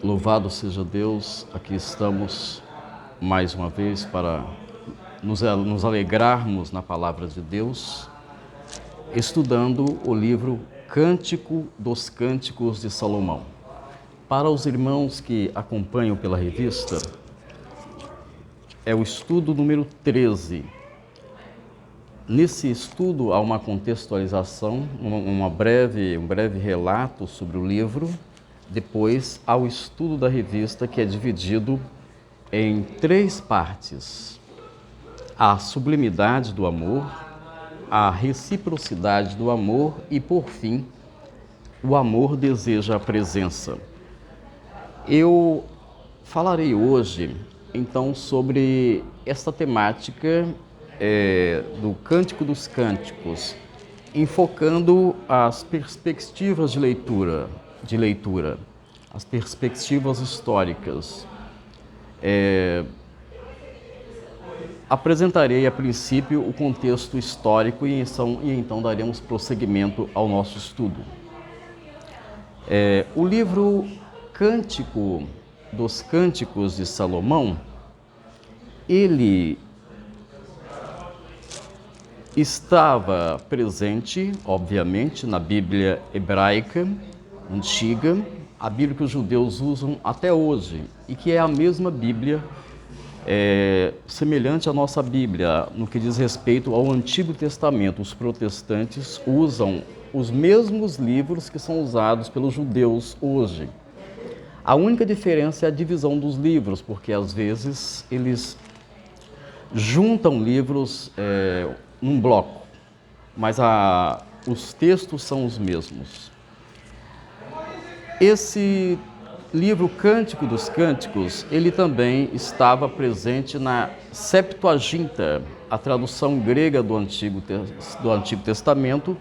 Louvado seja Deus, aqui estamos mais uma vez para nos alegrarmos na palavra de Deus, estudando o livro Cântico dos Cânticos de Salomão. Para os irmãos que acompanham pela revista, é o estudo número 13. Nesse estudo há uma contextualização, um breve relato sobre o livro. Depois há o estudo da revista, que é dividido em 3 partes: a sublimidade do amor, a reciprocidade do amor e, por fim, o amor deseja a presença. Eu falarei hoje, então, sobre esta temática do Cântico dos Cânticos, enfocando as perspectivas de leitura, as perspectivas históricas. Apresentarei a princípio o contexto histórico e então daremos prosseguimento ao nosso estudo. O livro Cântico dos Cânticos de Salomão, ele estava presente, obviamente, na Bíblia hebraica antiga, a Bíblia que os judeus usam até hoje, e que é a mesma Bíblia, semelhante à nossa Bíblia, no que diz respeito ao Antigo Testamento. Os protestantes usam os mesmos livros que são usados pelos judeus hoje. A única diferença é a divisão dos livros, porque às vezes eles juntam livros num bloco, mas os textos são os mesmos. Esse livro Cântico dos Cânticos, ele também estava presente na Septuaginta, a tradução grega do Antigo Testamento,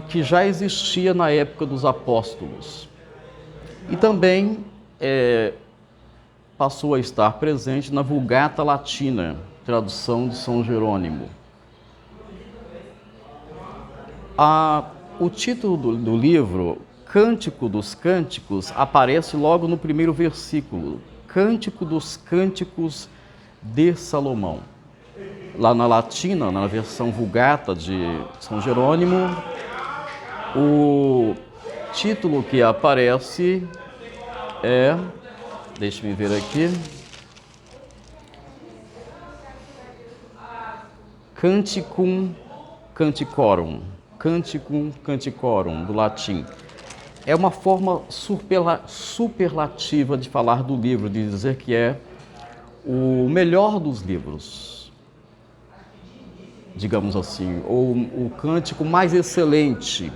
que já existia na época dos apóstolos. E também passou a estar presente na Vulgata Latina, tradução de São Jerônimo. O título do livro, Cântico dos Cânticos, aparece logo no primeiro versículo, Cântico dos Cânticos de Salomão. Lá na Latina, na versão Vulgata de São Jerônimo, o título que aparece deixe-me ver aqui, Canticum Canticorum, do latim. É uma forma superlativa de falar do livro, de dizer que é o melhor dos livros, digamos assim, ou o cântico mais excelente.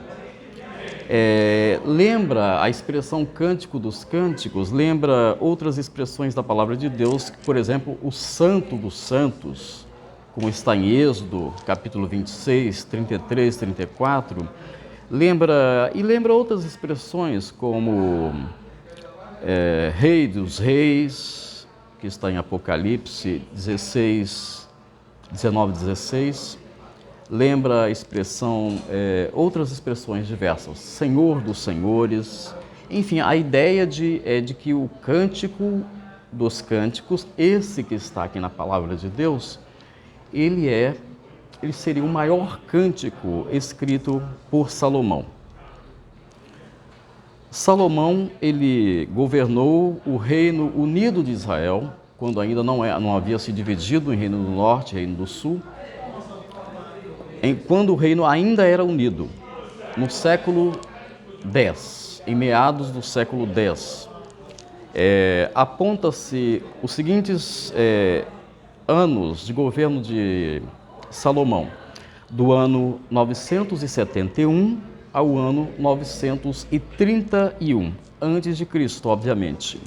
Lembra a expressão Cântico dos Cânticos, lembra outras expressões da palavra de Deus, por exemplo, o Santo dos Santos, como está em Êxodo, capítulo 26, 33, 34, lembra outras expressões como Rei dos Reis, que está em Apocalipse 19, 16, lembra a expressão, outras expressões diversas, Senhor dos Senhores. Enfim, a ideia de que o Cântico dos Cânticos, esse que está aqui na palavra de Deus, ele seria o maior cântico escrito por Salomão. Salomão, ele governou o Reino Unido de Israel, quando ainda não havia se dividido em Reino do Norte e Reino do Sul, quando o reino ainda era unido, no século X, em meados do século X. Aponta-se os seguintes anos de governo de Salomão, do ano 971 ao ano 931, antes de Cristo, obviamente.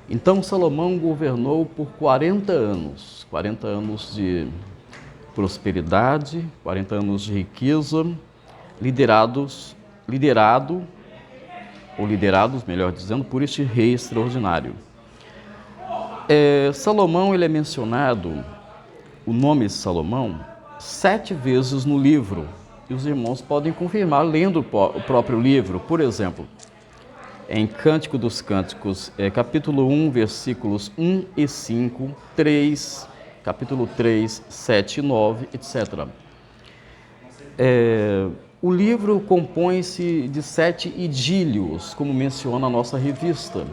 Então, Salomão governou por 40 anos de prosperidade, 40 anos de riqueza, liderados, melhor dizendo, por este rei extraordinário. Salomão, ele é mencionado, o nome de Salomão, 7 vezes no livro, e os irmãos podem confirmar lendo o próprio livro. Por exemplo, em Cântico dos Cânticos, capítulo 1, versículos 1 e 5, 3, capítulo 3, 7 e 9, etc. O livro compõe-se de 7 idílios, como menciona a nossa revista,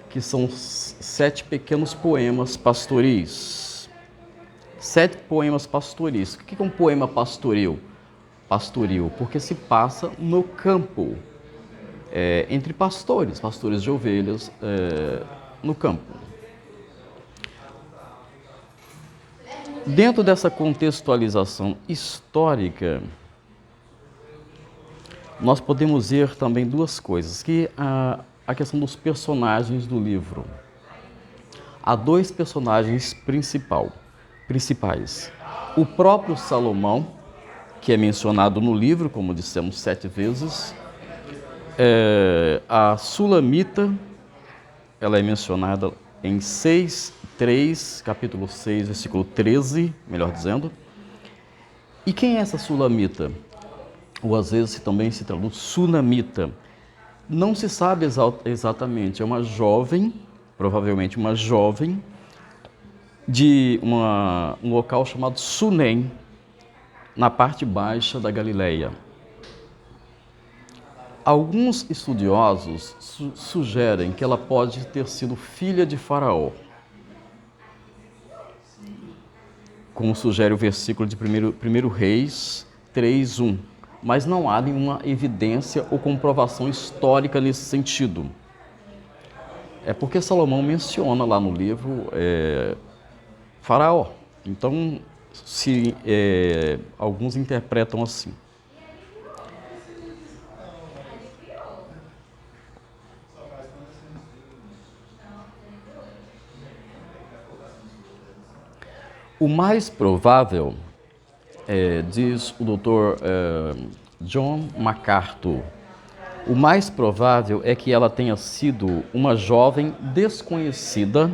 que são 7 pequenos poemas pastoris. 7 poemas pastoris. O que é um poema pastoril? Pastoril, porque se passa no campo, entre pastores de ovelhas, no campo. Dentro dessa contextualização histórica, nós podemos ver também duas coisas, que a questão dos personagens do livro. Há 2 personagens principais. O próprio Salomão, que é mencionado no livro, como dissemos 7 vezes. A Sulamita, ela é mencionada em 6:3, capítulo 6, versículo 13, melhor dizendo. E quem é essa Sulamita? Ou às vezes também se traduz Sunamita. Não se sabe exatamente, é uma jovem, provavelmente uma jovem, de um local chamado Sunem, na parte baixa da Galileia. Alguns estudiosos sugerem que ela pode ter sido filha de Faraó, como sugere o versículo de 1 Reis 3:1. Mas não há nenhuma evidência ou comprovação histórica nesse sentido. É porque Salomão menciona lá no livro Faraó. Então, alguns interpretam assim. O mais provável, diz o Dr. John MacArthur, o mais provável é que ela tenha sido uma jovem desconhecida,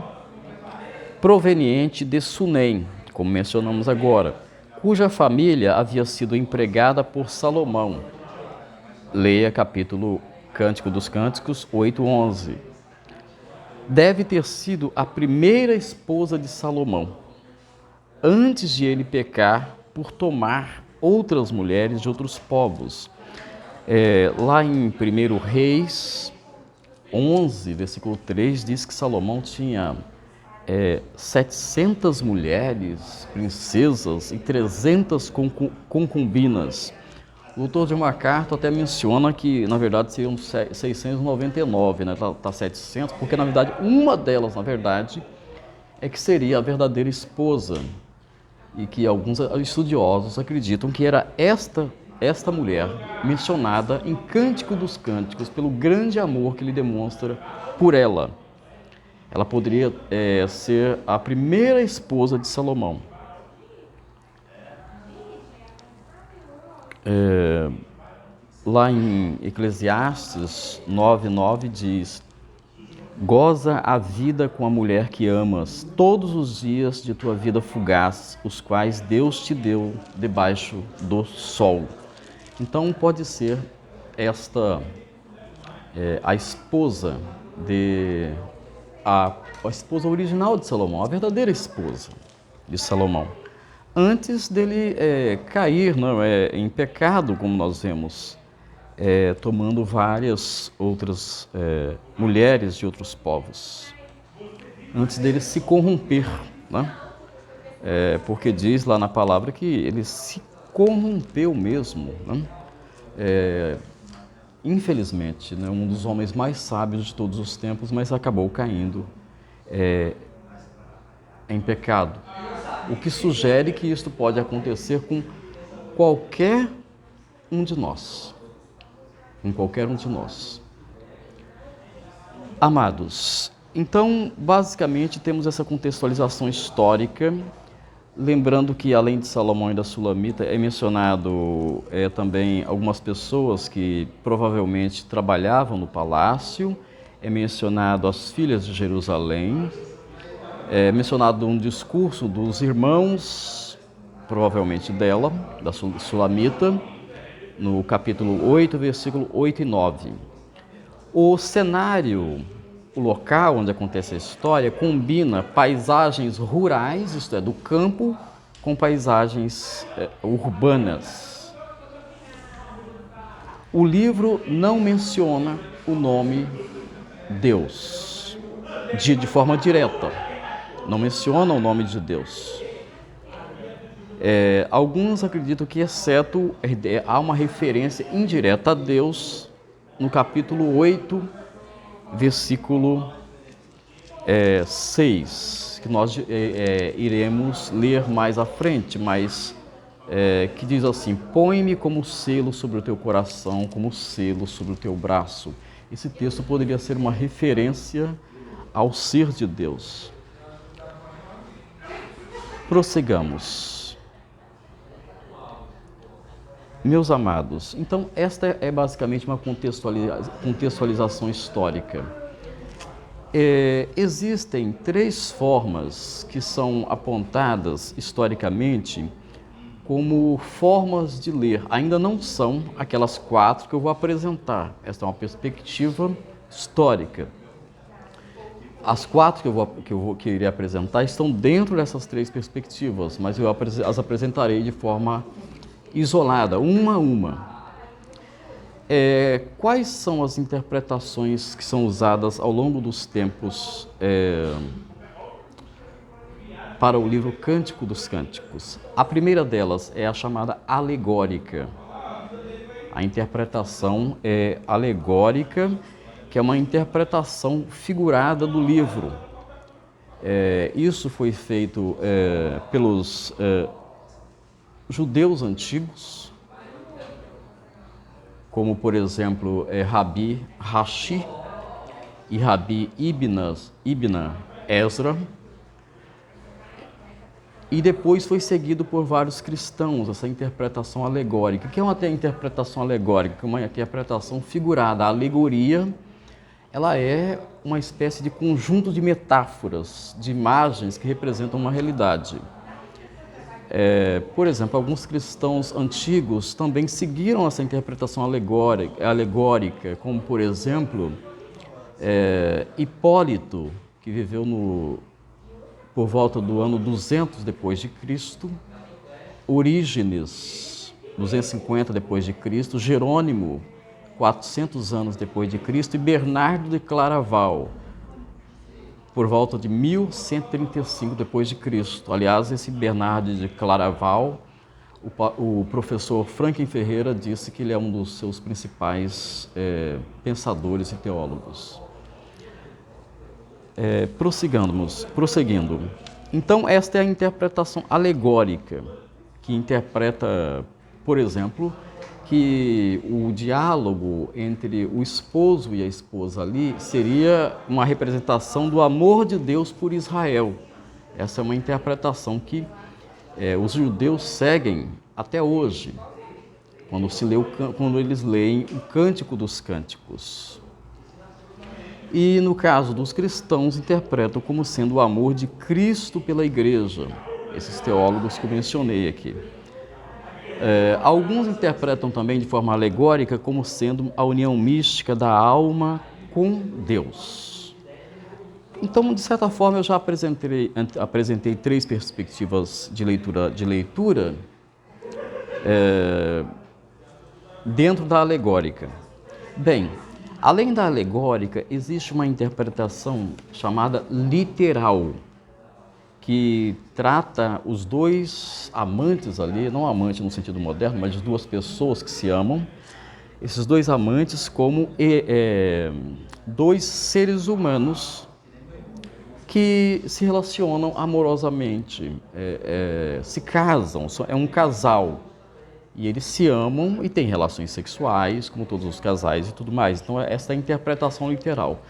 proveniente de Sunem, como mencionamos agora, cuja família havia sido empregada por Salomão. Leia capítulo Cântico dos Cânticos 8:11. Deve ter sido a primeira esposa de Salomão, antes de ele pecar por tomar outras mulheres de outros povos. Lá em 1 Reis 11, versículo 3, diz que Salomão tinha 700 mulheres, princesas e 300 concubinas. O autor de MacArthur até menciona que, na verdade, seriam 699, né? Tá 700, porque, na verdade, uma delas, é que seria a verdadeira esposa, e que alguns estudiosos acreditam que era esta mulher mencionada em Cântico dos Cânticos pelo grande amor que ele demonstra por ela. Ela poderia ser a primeira esposa de Salomão. Lá em Eclesiastes 9:9 diz: goza a vida com a mulher que amas todos os dias de tua vida fugaz, os quais Deus te deu debaixo do sol. Então pode ser esta a esposa a esposa original de Salomão, a verdadeira esposa de Salomão, antes dele cair em pecado, como nós vemos, tomando várias outras mulheres de outros povos, antes dele se corromper, né? Porque diz lá na palavra que ele se corrompeu mesmo, né? Infelizmente, né? Um dos homens mais sábios de todos os tempos, mas acabou caindo em pecado. O que sugere que isto pode acontecer com qualquer um de nós. Com qualquer um de nós. Amados, então, basicamente, temos essa contextualização histórica, lembrando que, além de Salomão e da Sulamita, é mencionado também algumas pessoas que provavelmente trabalhavam no palácio, é mencionado as filhas de Jerusalém, é mencionado um discurso dos irmãos, provavelmente dela, da Sulamita, no capítulo 8, versículo 8 e 9. O cenário, o local onde acontece a história, combina paisagens rurais, isto é, do campo, com paisagens urbanas. O livro não menciona o nome Deus, de forma direta, não menciona o nome de Deus. Alguns acreditam que, exceto, há uma referência indireta a Deus no capítulo 8, versículo 6, que nós iremos ler mais à frente, mas que diz assim: põe-me como selo sobre o teu coração, como selo sobre o teu braço. Esse texto poderia ser uma referência ao ser de Deus. Prossigamos. Meus amados, então esta é basicamente uma contextualização histórica. Existem 3 formas que são apontadas historicamente como formas de ler. Ainda não são aquelas 4 que eu vou apresentar. Esta é uma perspectiva histórica. As 4 que eu irei apresentar estão dentro dessas 3 perspectivas, mas eu as apresentarei de forma isolada, uma a uma. Quais são as interpretações que são usadas ao longo dos tempos para o livro Cântico dos Cânticos? A primeira delas é a chamada alegórica. A interpretação é alegórica, que é uma interpretação figurada do livro. Isso foi feito pelos judeus antigos, como, por exemplo, Rabi Rashi e Rabi Ibn Ezra, e depois foi seguido por vários cristãos, essa interpretação alegórica. O que é uma interpretação alegórica? Uma interpretação figurada. A alegoria, ela é uma espécie de conjunto de metáforas, de imagens que representam uma realidade. Por exemplo, alguns cristãos antigos também seguiram essa interpretação alegórica, como, por exemplo, Hipólito, que viveu por volta do ano 200 depois de Cristo, Orígenes, 250 depois de Cristo, Jerônimo, 400 anos depois de Cristo, e Bernardo de Claraval, por volta de 1135 depois de Cristo. Aliás, esse Bernardo de Claraval, o professor Franklin Ferreira disse que ele é um dos seus principais pensadores e teólogos. Prosseguindo. Então, esta é a interpretação alegórica, que interpreta, por exemplo, que o diálogo entre o esposo e a esposa ali seria uma representação do amor de Deus por Israel. Essa é uma interpretação que os judeus seguem até hoje, quando eles leem o Cântico dos Cânticos. E, no caso dos cristãos, interpretam como sendo o amor de Cristo pela Igreja, esses teólogos que eu mencionei aqui. Alguns interpretam também de forma alegórica como sendo a união mística da alma com Deus. Então, de certa forma, eu já apresentei 3 perspectivas de leitura dentro da alegórica. Bem, além da alegórica, existe uma interpretação chamada literal, que trata os 2 amantes ali, não amante no sentido moderno, mas de 2 pessoas que se amam, esses 2 amantes como 2 seres humanos que se relacionam amorosamente, se casam, é um casal, e eles se amam e têm relações sexuais, como todos os casais e tudo mais. Então, essa é a interpretação literal,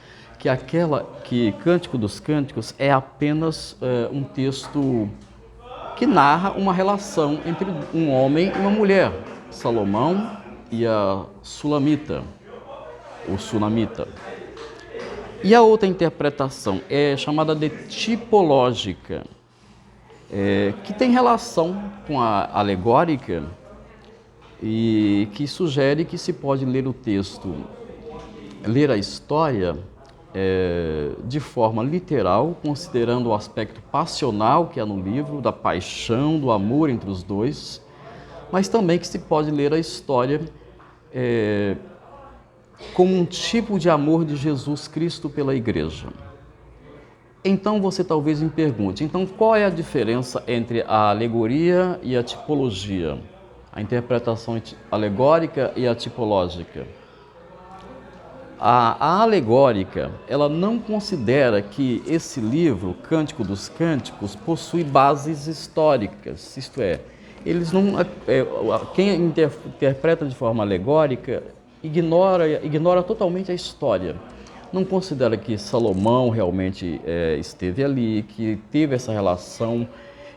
que Cântico dos Cânticos é apenas um texto que narra uma relação entre um homem e uma mulher, Salomão e a Sulamita, ou Sunamita. E a outra interpretação é chamada de tipológica, que tem relação com a alegórica e que sugere que se pode ler o texto ler a história de forma literal, considerando o aspecto passional que há no livro, da paixão, do amor entre os dois, mas também que se pode ler a história como um tipo de amor de Jesus Cristo pela igreja. Então você talvez me pergunte, então qual é a diferença entre a alegoria e a tipologia? A interpretação alegórica e a tipológica? A alegórica, ela não considera que esse livro, Cântico dos Cânticos, possui bases históricas, isto é, eles não, quem interpreta de forma alegórica ignora totalmente a história. Não considera que Salomão realmente esteve ali, que teve essa relação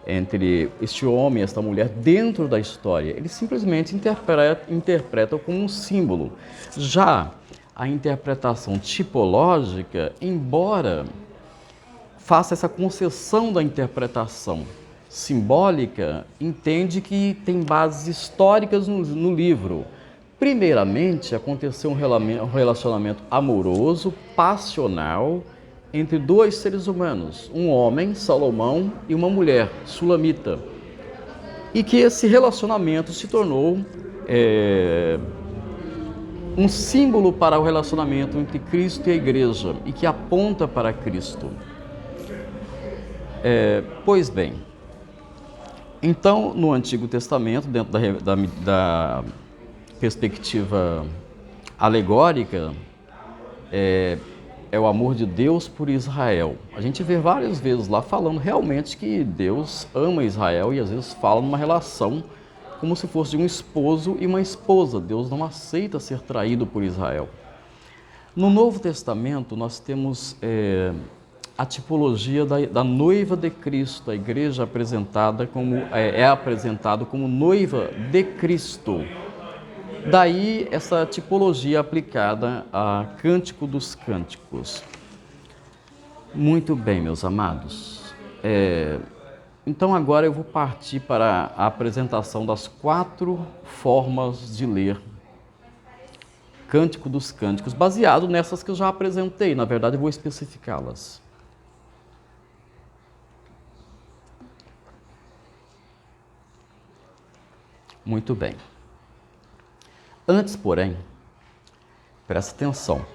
entre este homem e esta mulher dentro da história. Ele simplesmente interpreta como um símbolo. Já a interpretação tipológica, embora faça essa concessão da interpretação simbólica, entende que tem bases históricas no livro. Primeiramente, aconteceu um relacionamento amoroso, passional, entre dois seres humanos, um homem, Salomão, e uma mulher, Sulamita. E que esse relacionamento se tornou um símbolo para o relacionamento entre Cristo e a igreja, e que aponta para Cristo. Pois bem, então, no Antigo Testamento, dentro da perspectiva alegórica, é o amor de Deus por Israel. A gente vê várias vezes lá falando realmente que Deus ama Israel e às vezes fala numa relação como se fosse de um esposo e uma esposa. Deus não aceita ser traído por Israel. No Novo Testamento, nós temos a tipologia da noiva de Cristo. A igreja apresentada apresentada como noiva de Cristo. Daí essa tipologia aplicada a Cântico dos Cânticos. Muito bem, meus amados. Então agora eu vou partir para a apresentação das 4 formas de ler Cântico dos Cânticos, baseado nessas que eu já apresentei. Na verdade, eu vou especificá-las. Muito bem. Antes, porém, presta atenção,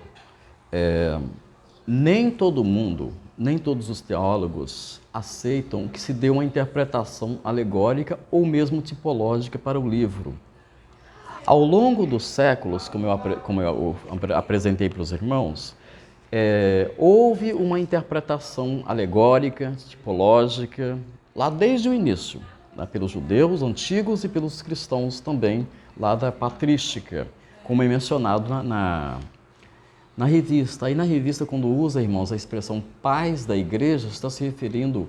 nem todo mundo, nem todos os teólogos aceitam que se dê uma interpretação alegórica ou mesmo tipológica para o livro. Ao longo dos séculos, como eu apresentei para os irmãos, houve uma interpretação alegórica, tipológica, lá desde o início, né, pelos judeus antigos e pelos cristãos também, lá da patrística, como é mencionado na revista. Aí na revista, quando usa, irmãos, a expressão pais da igreja, está se referindo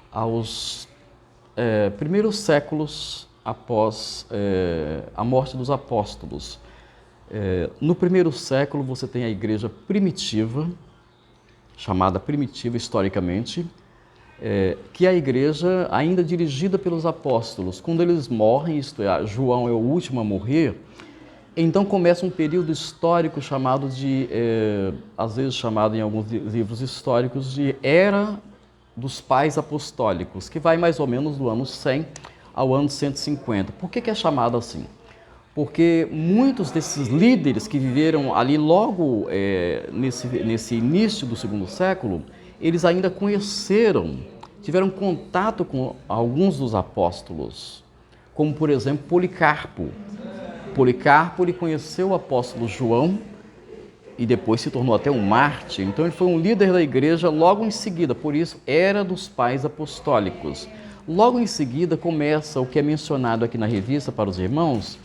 aos primeiros séculos após a morte dos apóstolos. No primeiro século você tem a igreja primitiva, chamada primitiva historicamente, que é a igreja ainda dirigida pelos apóstolos. Quando eles morrem, isto é, João é o último a morrer, então começa um período histórico chamado às vezes chamado em alguns livros históricos, de Era dos Pais Apostólicos, que vai mais ou menos do ano 100 ao ano 150. Por que é chamado assim? Porque muitos desses líderes que viveram ali logo nesse início do segundo século, eles ainda tiveram contato com alguns dos apóstolos, como por exemplo Policarpo. Policarpo, ele conheceu o apóstolo João e depois se tornou até um mártir. Então ele foi um líder da igreja logo em seguida, por isso era dos pais apostólicos. Logo em seguida começa o que é mencionado aqui na revista para os irmãos.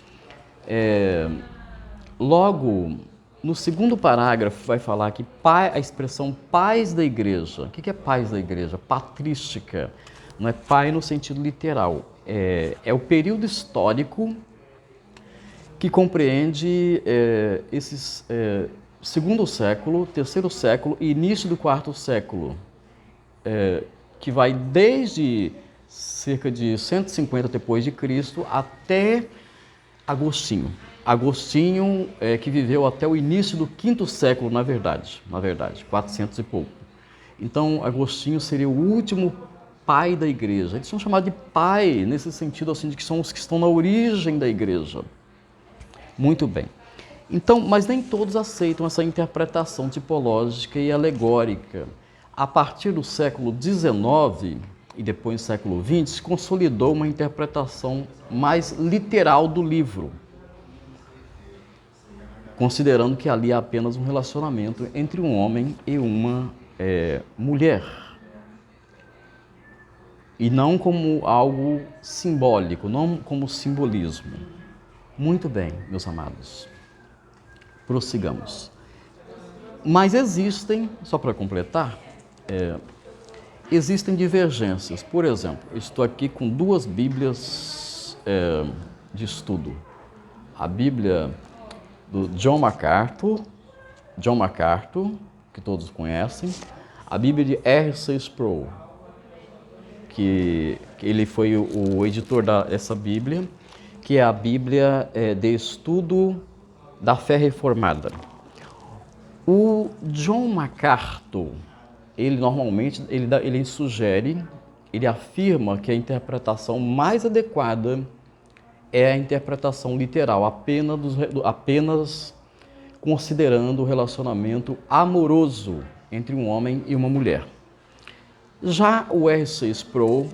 Logo no segundo parágrafo vai falar que a expressão pais da igreja. O que é pais da igreja? Patrística. Não é pai no sentido literal. É o período histórico que compreende esses segundo século, terceiro século e início do quarto século, que vai desde cerca de 150 depois de Cristo até Agostinho. Agostinho que viveu até o início do quinto século, na verdade, 400 e pouco. Então, Agostinho seria o último pai da igreja. Eles são chamados de pai, nesse sentido assim, de que são os que estão na origem da igreja. Muito bem. Então, mas nem todos aceitam essa interpretação tipológica e alegórica. A partir do século XIX e depois do século XX, se consolidou uma interpretação mais literal do livro, considerando que ali há apenas um relacionamento entre um homem e uma mulher, e não como algo simbólico, não como simbolismo. Muito bem, meus amados, prossigamos. Mas existem, só para completar, existem divergências. Por exemplo, eu estou aqui com duas Bíblias de estudo. A Bíblia do John MacArthur, que todos conhecem, a Bíblia de R.C. Sproul, que ele foi o editor dessa Bíblia, que é a Bíblia de estudo da fé reformada. O John MacArthur, ele normalmente ele sugere, ele afirma que a interpretação mais adequada é a interpretação literal, apenas considerando o relacionamento amoroso entre um homem e uma mulher. Já o R.C. Sproul,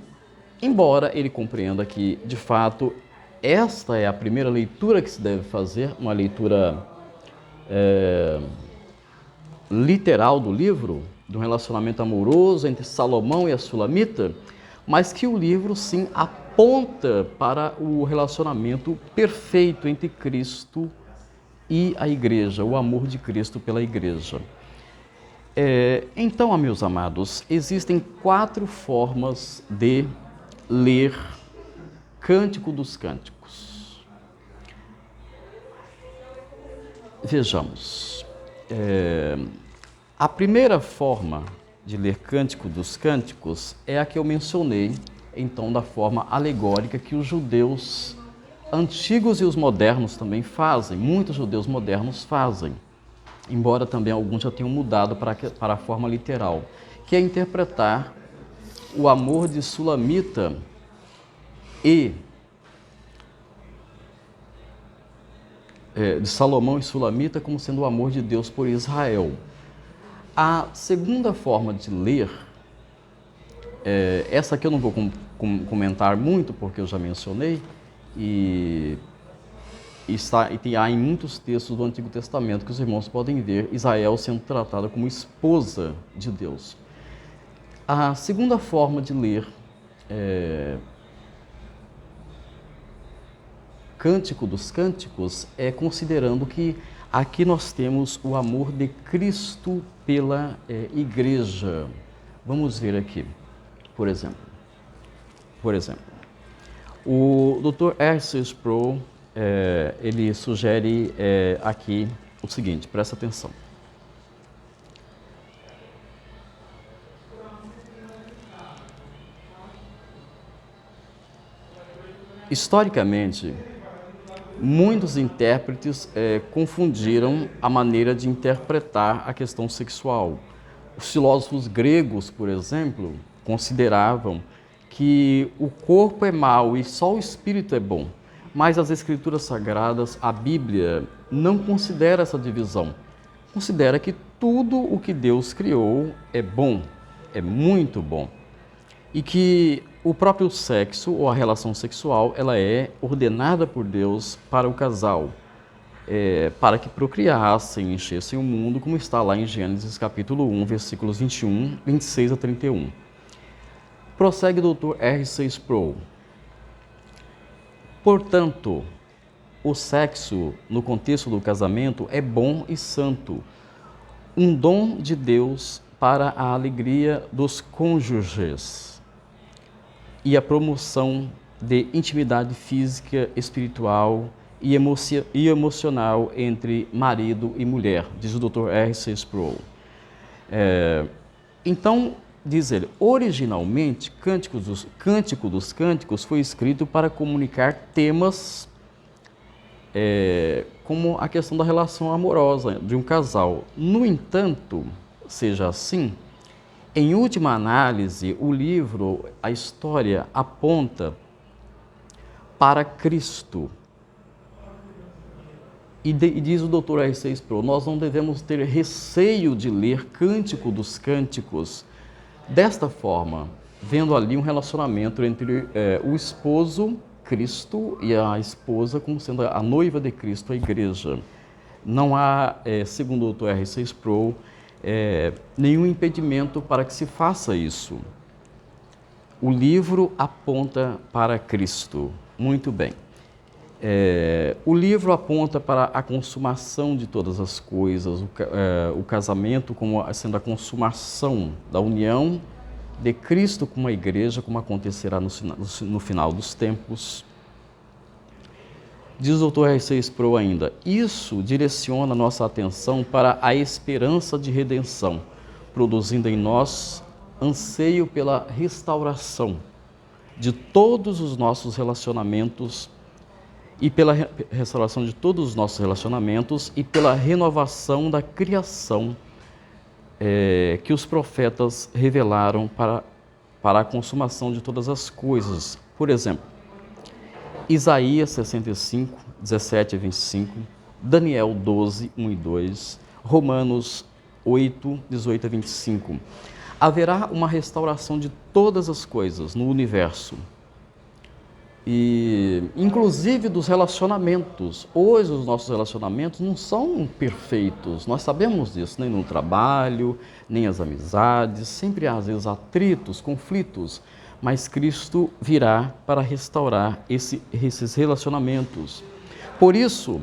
embora ele compreenda que, de fato, esta é a primeira leitura que se deve fazer, uma leitura literal do livro, do relacionamento amoroso entre Salomão e a Sulamita, mas que o livro, sim, aponta para o relacionamento perfeito entre Cristo e a igreja, o amor de Cristo pela igreja. Então, meus amados, existem 4 formas de ler Cântico dos Cânticos. Vejamos. A primeira forma de ler Cântico dos Cânticos é a que eu mencionei, então, da forma alegórica que os judeus antigos e os modernos também fazem, muitos judeus modernos fazem, embora também alguns já tenham mudado para a forma literal, que é interpretar o amor de Sulamita de Salomão e Sulamita como sendo o amor de Deus por Israel. A segunda forma de ler, essa aqui eu não vou comentar muito, porque eu já mencionei, e há em muitos textos do Antigo Testamento que os irmãos podem ver Israel sendo tratada como esposa de Deus. A segunda forma de ler Cântico dos Cânticos é considerando que aqui nós temos o amor de Cristo pela igreja. Vamos ver aqui, por exemplo. O Dr. R.C. Sproul, ele sugere aqui o seguinte, presta atenção. Historicamente, muitos intérpretes confundiram a maneira de interpretar a questão sexual. Os filósofos gregos, por exemplo, consideravam que o corpo é mau e só o espírito é bom. Mas as Escrituras Sagradas, a Bíblia, não considera essa divisão. Considera que tudo o que Deus criou é bom, é muito bom. E que o próprio sexo ou a relação sexual, ela é ordenada por Deus para o casal, para que procriassem, enchessem o mundo, como está lá em Gênesis capítulo 1, versículos 21, 26 a 31. Prossegue o Dr. R.C. Sproul. Portanto, o sexo, no contexto do casamento, é bom e santo, um dom de Deus para a alegria dos cônjuges e a promoção de intimidade física, espiritual e emocional entre marido e mulher, diz o Dr. R.C. Sproul. Então, diz ele, originalmente, Cântico dos Cânticos foi escrito para comunicar temas como a questão da relação amorosa de um casal. No entanto, seja assim, em última análise, o livro, a história, aponta para Cristo. E diz o Dr. R.C. Sproul, nós não devemos ter receio de ler Cântico dos Cânticos desta forma, vendo ali um relacionamento entre o esposo, Cristo, e a esposa como sendo a noiva de Cristo, a igreja. Não há, segundo o Dr. R.C. Sproul, nenhum impedimento para que se faça isso. O livro aponta para Cristo. Muito bem. O livro aponta para a consumação de todas as coisas, o casamento como sendo a consumação da união de Cristo com a igreja, como acontecerá no final dos tempos. Diz o Dr. R.C. Sproul ainda, isso direciona nossa atenção para a esperança de redenção, produzindo em nós anseio pela restauração de todos os nossos relacionamentos e pela restauração de todos os nossos relacionamentos e pela renovação da criação que os profetas revelaram para a consumação de todas as coisas. Por exemplo, Isaías 65, 17 a 25, Daniel 12, 1 e 2, Romanos 8, 18 a 25. Haverá uma restauração de todas as coisas no universo, e inclusive dos relacionamentos. Hoje os nossos relacionamentos não são perfeitos, nós sabemos disso, nem no trabalho, nem as amizades, sempre há às vezes atritos, conflitos, mas Cristo virá para restaurar esses relacionamentos. Por isso,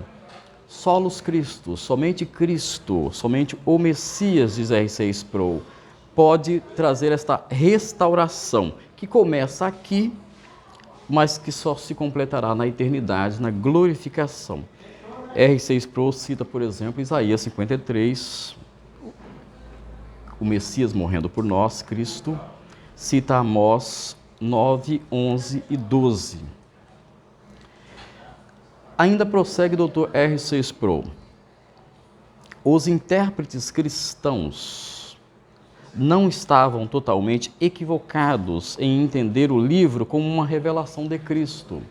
solos Cristo, somente o Messias, diz R.C. Sproul, pode trazer esta restauração, que começa aqui, mas que só se completará na eternidade, na glorificação. R.C. Sproul cita, por exemplo, Isaías 53, o Messias morrendo por nós, Cristo. Cita Amós 9, 11 e 12. Ainda prossegue o Dr. R.C. Sproul. Os intérpretes cristãos não estavam totalmente equivocados em entender o livro como uma revelação de Cristo.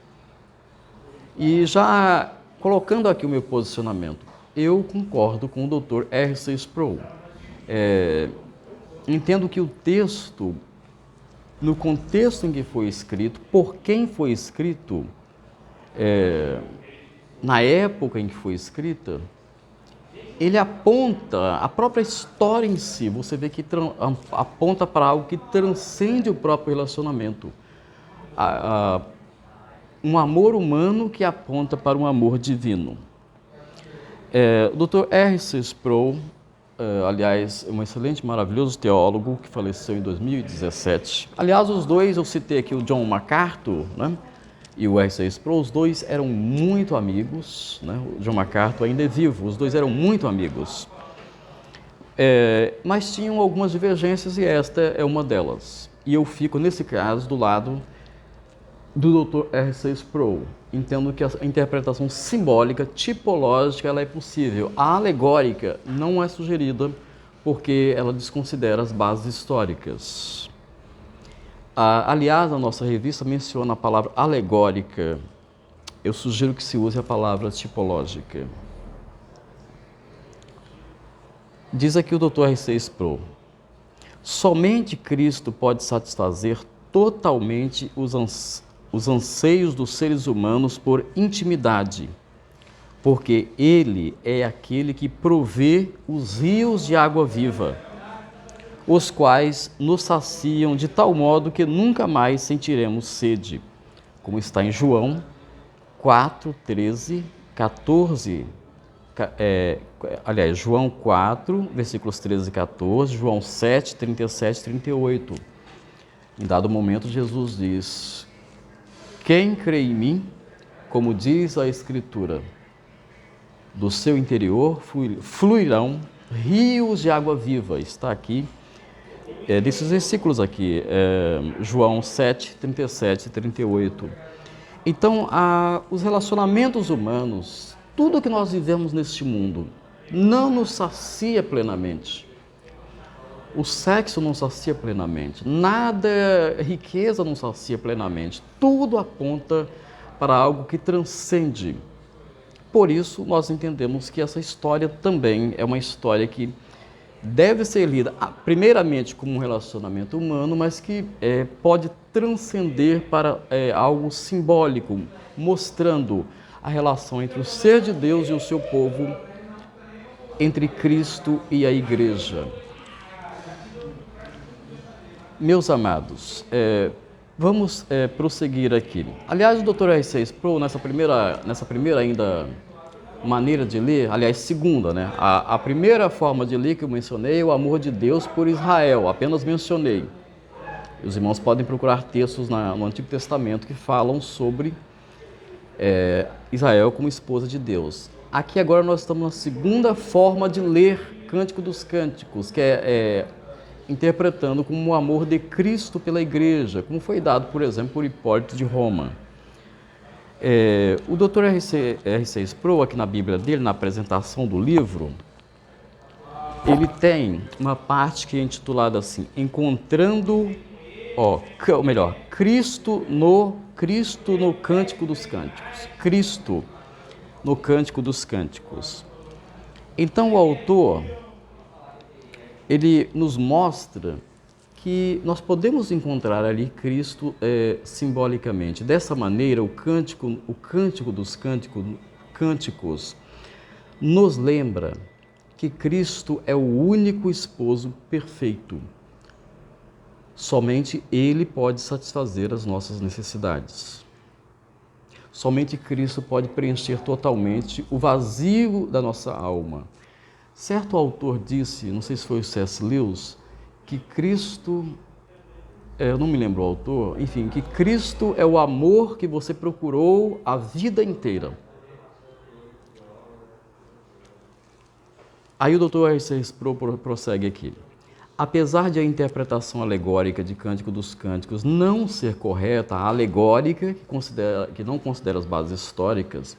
E já colocando aqui o meu posicionamento, eu concordo com o Dr. R.C. Sproul. Entendo que o texto, no contexto em que foi escrito, por quem foi escrito, na época em que foi escrita, ele aponta, a própria história em si, você vê que aponta para algo que transcende o próprio relacionamento. Um amor humano que aponta para um amor divino. O Dr. R.C. Sproul, aliás, é um excelente, maravilhoso teólogo que faleceu em 2017. Aliás, os dois, eu citei aqui o John MacArthur, né? E o R.C. Sproul, os dois eram muito amigos, né? O John MacArthur ainda é vivo, os dois eram muito amigos. Mas tinham algumas divergências e esta é uma delas. E eu fico, nesse caso, do lado do Dr. R.C. Sproul. Entendo que a interpretação simbólica, tipológica, ela é possível. A alegórica não é sugerida porque ela desconsidera as bases históricas. Aliás, a nossa revista menciona a palavra alegórica. Eu sugiro que se use a palavra tipológica. Diz aqui o Dr. R.C. Sproul, somente Cristo pode satisfazer totalmente os anseios dos seres humanos por intimidade, porque Ele é aquele que provê os rios de água viva, os quais nos saciam de tal modo que nunca mais sentiremos sede, como está em João 4, 13, 14, João 4, versículos 13 e 14, João 7, 37 e 38. Em dado momento, Jesus diz, quem crê em mim, como diz a Escritura, do seu interior fluirão rios de água viva. Está aqui, desses versículos aqui, João 7, 37 e 38. Então, os relacionamentos humanos, tudo que nós vivemos neste mundo, não nos sacia plenamente. O sexo não sacia plenamente, nada, riqueza não sacia plenamente. Tudo aponta para algo que transcende. Por isso, nós entendemos que essa história também é uma história que deve ser lida, primeiramente, como um relacionamento humano, mas que pode transcender para algo simbólico, mostrando a relação entre o ser de Deus e o seu povo, entre Cristo e a Igreja. Meus amados, vamos prosseguir aqui. Aliás, o Dr. R.C. Sproul, nessa primeira ainda maneira de ler, aliás, segunda, né? A primeira forma de ler que eu mencionei é o amor de Deus por Israel, apenas mencionei. Os irmãos podem procurar textos no Antigo Testamento que falam sobre Israel como esposa de Deus. Aqui agora nós estamos na segunda forma de ler Cântico dos Cânticos, que é interpretando como o amor de Cristo pela Igreja, como foi dado, por exemplo, por Hipólito de Roma. O Dr. R.C. Sproul, aqui na Bíblia dele, na apresentação do livro, ele tem uma parte que é intitulada assim, Encontrando, Cristo no Cântico dos Cânticos. Cristo no Cântico dos Cânticos. Então o autor, ele nos mostra que nós podemos encontrar ali Cristo simbolicamente. Dessa maneira, o Cântico dos Cânticos nos lembra que Cristo é o único esposo perfeito. Somente Ele pode satisfazer as nossas necessidades. Somente Cristo pode preencher totalmente o vazio da nossa alma. Certo autor disse, não sei se foi o C.S. Lewis, que Cristo, eu não me lembro o autor, enfim, que Cristo é o amor que você procurou a vida inteira. Aí o Dr. R.C. Sproul prossegue aqui. Apesar de a interpretação alegórica de Cântico dos Cânticos não ser correta, a alegórica, que não considera as bases históricas,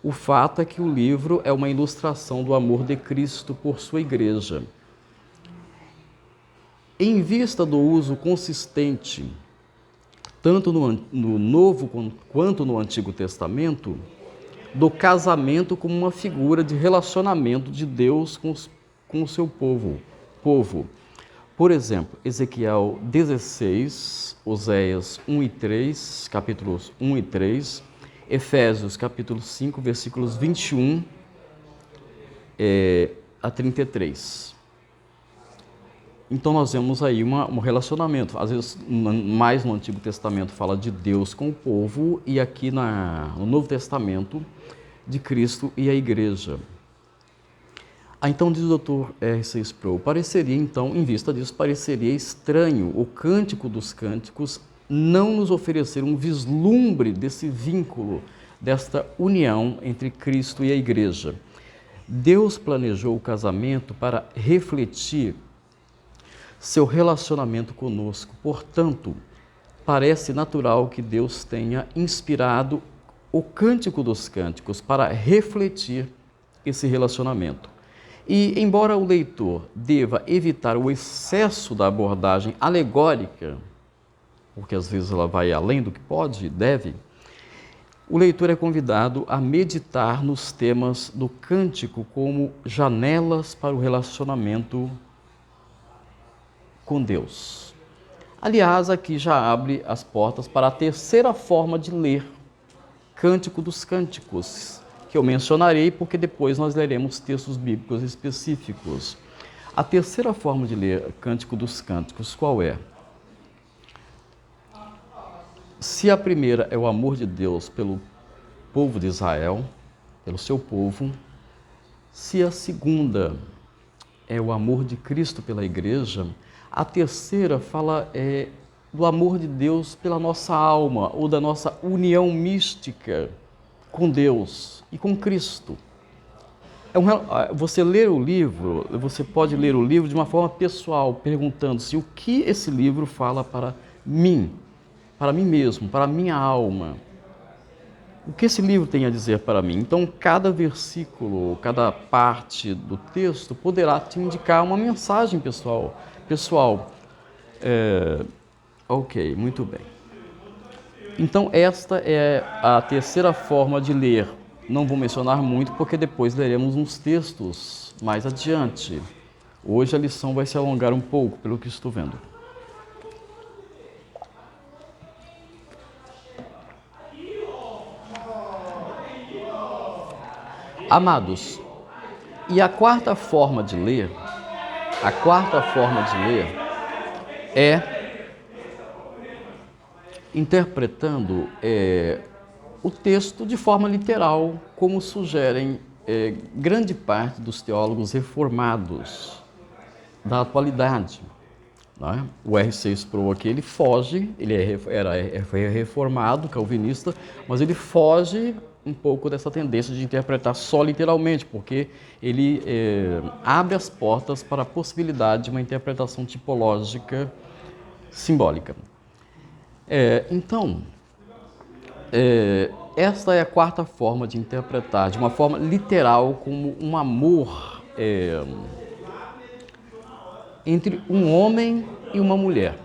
o fato é que o livro é uma ilustração do amor de Cristo por sua Igreja. Em vista do uso consistente, tanto no Novo quanto no Antigo Testamento, do casamento como uma figura de relacionamento de Deus com o seu povo. Por exemplo, Ezequiel 16, Oséias 1 e 3, capítulos 1 e 3, Efésios capítulo 5, versículos 21 a 33. Então nós vemos aí um relacionamento. Às vezes, mais no Antigo Testamento fala de Deus com o povo e aqui no Novo Testamento de Cristo e a Igreja. Então diz o Dr. R.C. Sproul, em vista disso, pareceria estranho o Cântico dos Cânticos não nos oferecer um vislumbre desse vínculo, desta união entre Cristo e a Igreja. Deus planejou o casamento para refletir seu relacionamento conosco. Portanto, parece natural que Deus tenha inspirado o Cântico dos Cânticos para refletir esse relacionamento. E, embora o leitor deva evitar o excesso da abordagem alegórica, porque às vezes ela vai além do que pode e deve, o leitor é convidado a meditar nos temas do cântico como janelas para o relacionamento com Deus. Aliás, aqui já abre as portas para a terceira forma de ler Cântico dos Cânticos, que eu mencionarei porque depois nós leremos textos bíblicos específicos. A terceira forma de ler Cântico dos Cânticos, qual é? Se a primeira é o amor de Deus pelo povo de Israel, pelo seu povo, se a segunda é o amor de Cristo pela Igreja, a terceira fala do amor de Deus pela nossa alma, ou da nossa união mística com Deus e com Cristo. Você ler o livro, você pode ler o livro de uma forma pessoal, perguntando-se o que esse livro fala para mim mesmo, para a minha alma. O que esse livro tem a dizer para mim? Então, cada versículo, cada parte do texto poderá te indicar uma mensagem pessoal. Ok, muito bem. Então, esta é a terceira forma de ler. Não vou mencionar muito, porque depois leremos uns textos mais adiante. Hoje a lição vai se alongar um pouco, pelo que estou vendo. Amados, e a quarta forma de ler é interpretando o texto de forma literal, como sugerem grande parte dos teólogos reformados da atualidade. Não é? O R.C. Sproul aqui, ele foge, foi reformado, calvinista, mas ele foge um pouco dessa tendência de interpretar só literalmente, porque ele abre as portas para a possibilidade de uma interpretação tipológica simbólica. Então, esta é a quarta forma de interpretar, de uma forma literal, como um amor entre um homem e uma mulher.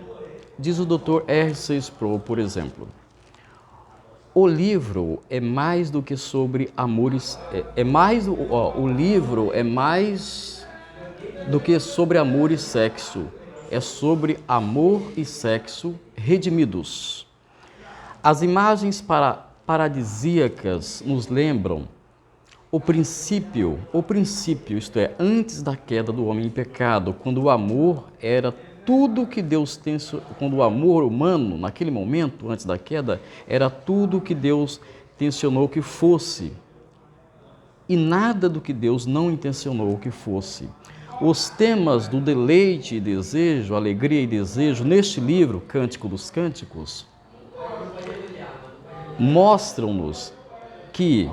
Diz o Dr. R.C. Sproul, por exemplo, o livro é mais do que sobre amores, o livro é mais do que sobre amor e sexo, é sobre amor e sexo redimidos. As imagens paradisíacas nos lembram o princípio, isto é, antes da queda do homem em pecado, quando o amor era tudo que Deus quando o amor humano, naquele momento, antes da queda, era tudo que Deus tensionou que fosse, e nada do que Deus não intencionou que fosse. Os temas do deleite e desejo, alegria e desejo, neste livro, Cântico dos Cânticos, mostram-nos que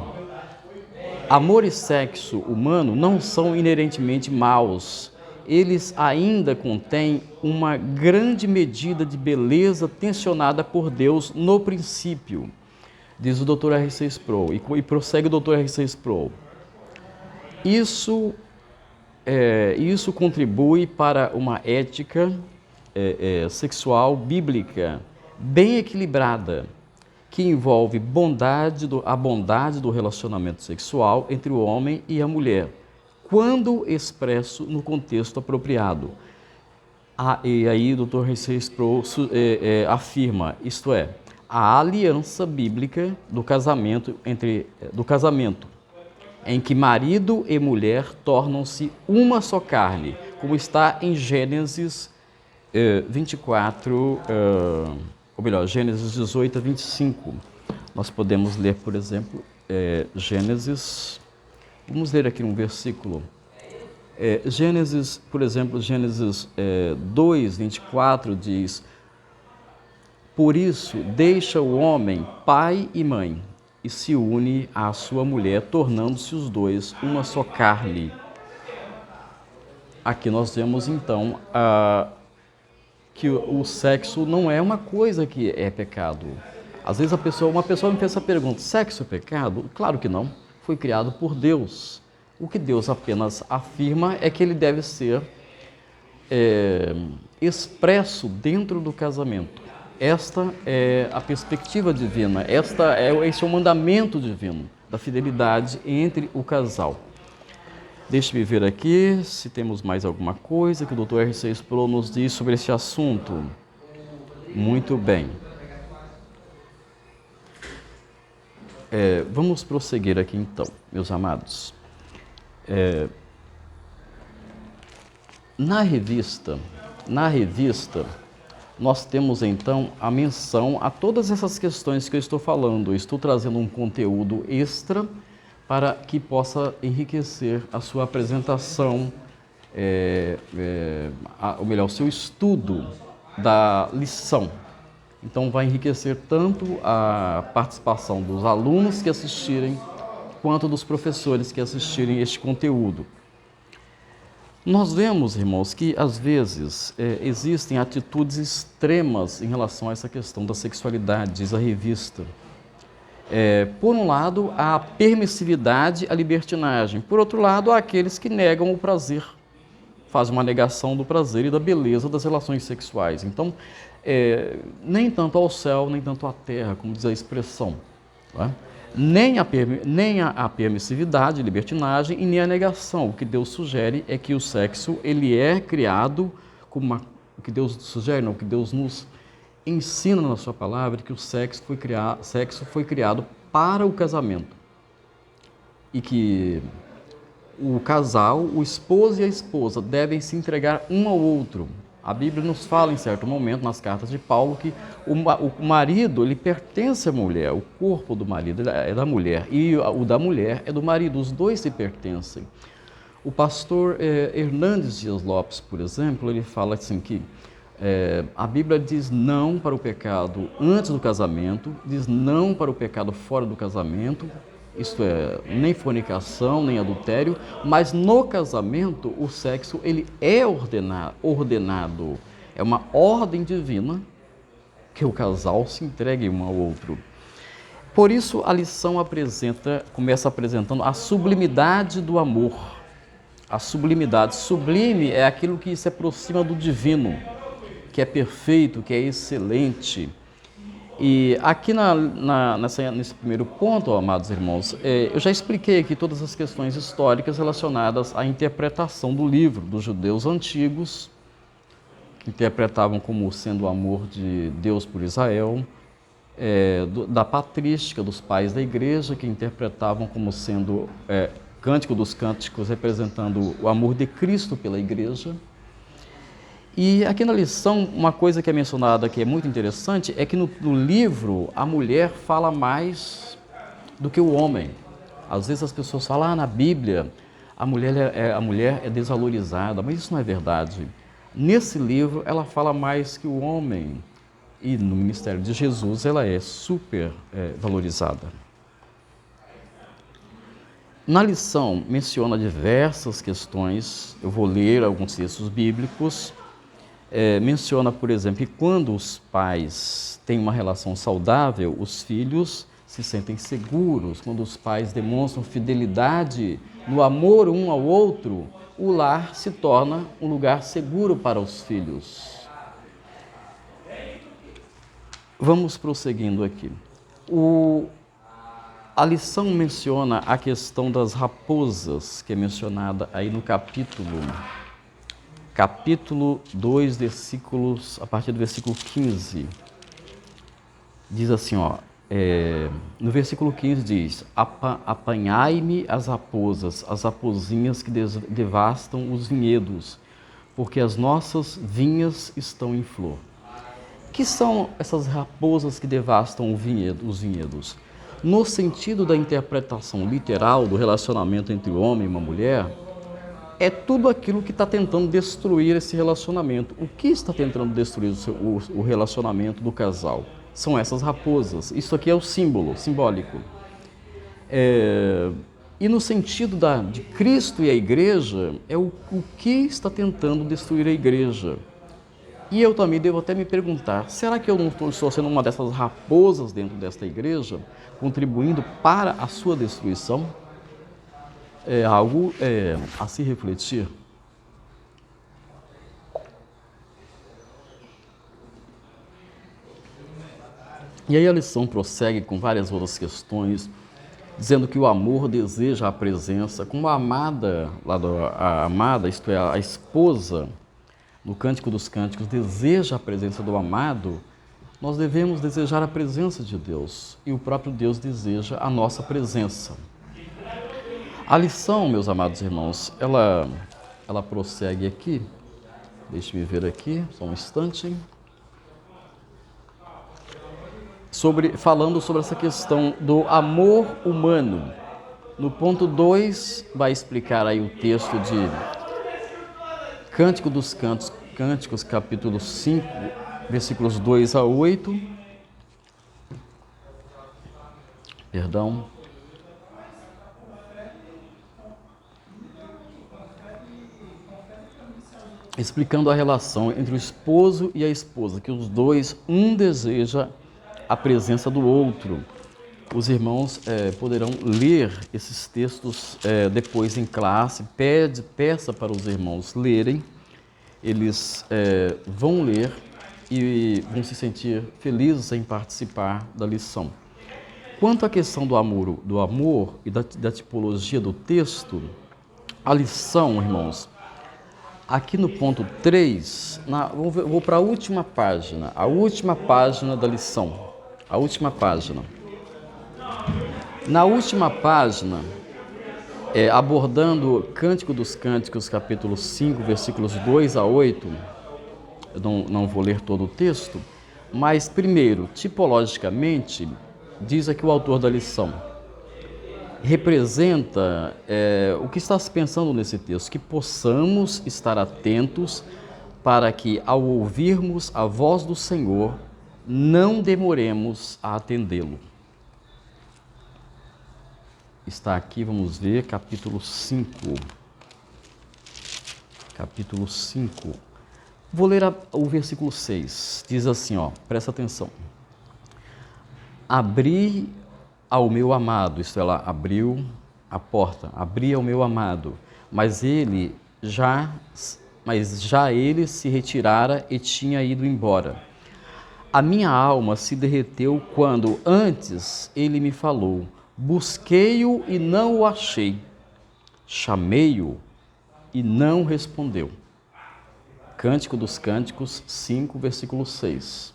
amor e sexo humano não são inerentemente maus. Eles ainda contêm uma grande medida de beleza tensionada por Deus no princípio, diz o Dr. R.C. Sproul, e prossegue o Dr. R.C. Sproul. Isso contribui para uma ética sexual bíblica bem equilibrada, que envolve a bondade do relacionamento sexual entre o homem e a mulher, quando expresso no contexto apropriado. E aí o Dr. R.C. Sproul afirma, isto é, a aliança bíblica do casamento, em que marido e mulher tornam-se uma só carne, como está em Gênesis 24, ou melhor, Gênesis 18 a 25. Nós podemos ler, por exemplo, Gênesis, vamos ler aqui um versículo. Gênesis, por exemplo, Gênesis 2, 24 diz: por isso deixa o homem pai e mãe e se une à sua mulher, tornando-se os dois uma só carne. Aqui nós vemos então que o sexo não é uma coisa que é pecado. Às vezes uma pessoa me faz essa pergunta: sexo é pecado? Claro que não. Foi criado por Deus. O que Deus apenas afirma é que ele deve ser expresso dentro do casamento. Esta é a perspectiva divina, esse é o mandamento divino da fidelidade entre o casal. Deixe-me ver aqui se temos mais alguma coisa que o Dr. R.C. Sproul nos diz sobre esse assunto. Muito bem. Vamos prosseguir aqui então, meus amados. Na revista, nós temos então a menção a todas essas questões que eu estou falando. Eu estou trazendo um conteúdo extra para que possa enriquecer a sua apresentação, ou melhor, o seu estudo da lição. Então vai enriquecer tanto a participação dos alunos que assistirem, quanto dos professores que assistirem este conteúdo. Nós vemos, irmãos, que às vezes existem atitudes extremas em relação a essa questão da sexualidade, diz a revista. Por um lado, há a permissividade, a libertinagem. Por outro lado, há aqueles que negam o prazer, fazem uma negação do prazer e da beleza das relações sexuais. Então, nem tanto ao céu, nem tanto à terra, como diz a expressão. Não é? Nem a permissividade, libertinagem e nem a negação. O que Deus sugere é que o sexo ele é criado como o que Deus sugere, não, o que Deus nos ensina na sua palavra, que o sexo foi criado para o casamento e que o casal, o esposo e a esposa devem se entregar um ao outro. A Bíblia nos fala em certo momento, nas cartas de Paulo, que o marido ele pertence à mulher, o corpo do marido é da mulher e o da mulher é do marido, os dois se pertencem. O pastor Hernandes Dias Lopes, por exemplo, ele fala assim que a Bíblia diz não para o pecado antes do casamento, diz não para o pecado fora do casamento, isto é, nem fornicação, nem adultério, mas no casamento o sexo ele é ordenado. É uma ordem divina que o casal se entregue um ao outro. Por isso a lição começa apresentando a sublimidade do amor. A sublimidade. Sublime é aquilo que se aproxima do divino, que é perfeito, que é excelente. E aqui nesse primeiro ponto, amados irmãos, eu já expliquei aqui todas as questões históricas relacionadas à interpretação do livro dos judeus antigos, que interpretavam como sendo o amor de Deus por Israel, da patrística dos pais da igreja, que interpretavam como sendo Cântico dos Cânticos, representando o amor de Cristo pela igreja. E aqui na lição, uma coisa que é mencionada que é muito interessante é que no livro a mulher fala mais do que o homem. Às vezes as pessoas falam, na Bíblia a mulher é desvalorizada, mas isso não é verdade. Nesse livro ela fala mais que o homem e no ministério de Jesus ela é super valorizada. Na lição menciona diversas questões, eu vou ler alguns textos bíblicos. Menciona, por exemplo, que quando os pais têm uma relação saudável, os filhos se sentem seguros. Quando os pais demonstram fidelidade no amor um ao outro, o lar se torna um lugar seguro para os filhos. Vamos prosseguindo aqui. A lição menciona a questão das raposas, que é mencionada aí no capítulo 2, a partir do versículo 15, diz assim, no versículo 15 diz, apanhai-me as raposinhas que devastam os vinhedos, porque as nossas vinhas estão em flor. Que são essas raposas que devastam os vinhedos? No sentido da interpretação literal do relacionamento entre o homem e uma mulher, é tudo aquilo que está tentando destruir esse relacionamento. O que está tentando destruir o relacionamento do casal? São essas raposas. Isso aqui é o simbólico. E no sentido de Cristo e a igreja, é o que está tentando destruir a igreja. E eu também devo até me perguntar, será que eu não estou sendo uma dessas raposas dentro desta igreja, contribuindo para a sua destruição? É algo a se refletir. E aí a lição prossegue com várias outras questões, dizendo que o amor deseja a presença, como a amada, isto é, a esposa, no Cântico dos Cânticos, deseja a presença do amado, nós devemos desejar a presença de Deus, e o próprio Deus deseja a nossa presença. A lição, meus amados irmãos, ela prossegue aqui, deixe-me ver aqui, só um instante, falando sobre essa questão do amor humano. No ponto 2, vai explicar aí o texto de Cântico dos Cânticos, capítulo 5, versículos 2 a 8. Perdão. Explicando a relação entre o esposo e a esposa, que os dois, um deseja a presença do outro. Os irmãos poderão ler esses textos depois em classe, peça para os irmãos lerem, eles vão ler e vão se sentir felizes em participar da lição. Quanto à questão do amor e da tipologia do texto, a lição, irmãos, aqui no ponto 3, vou para a última página da lição, a última página. Na última página, abordando Cântico dos Cânticos, capítulo 5, versículos 2 a 8, eu não vou ler todo o texto, mas primeiro, tipologicamente, diz aqui o autor da lição, representa o que está se pensando nesse texto, que possamos estar atentos para que, ao ouvirmos a voz do Senhor, não demoremos a atendê-lo. Está aqui, vamos ver, capítulo 5. Capítulo 5. Vou ler o versículo 6. Diz assim, presta atenção. Abri ao meu amado, isto é lá, abriu a porta, abri ao meu amado, mas já ele se retirara e tinha ido embora. A minha alma se derreteu quando antes ele me falou. Busquei-o e não o achei. Chamei-o e não respondeu. Cântico dos Cânticos 5, versículo 6.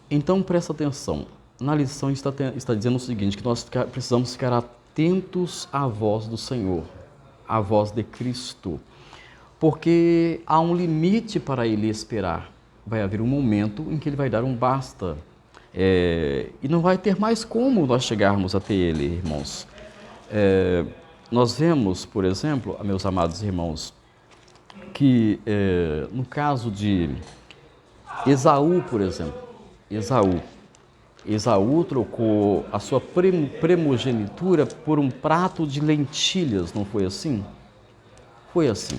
Então, presta atenção. Na lição está dizendo o seguinte, que nós precisamos ficar atentos à voz do Senhor, à voz de Cristo, porque há um limite para Ele esperar. Vai haver um momento em que Ele vai dar um basta, e não vai ter mais como nós chegarmos até Ele, irmãos. Nós vemos, por exemplo, meus amados irmãos, que no caso de Esaú, por exemplo, Esaú trocou a sua primogenitura por um prato de lentilhas, não foi assim? Foi assim.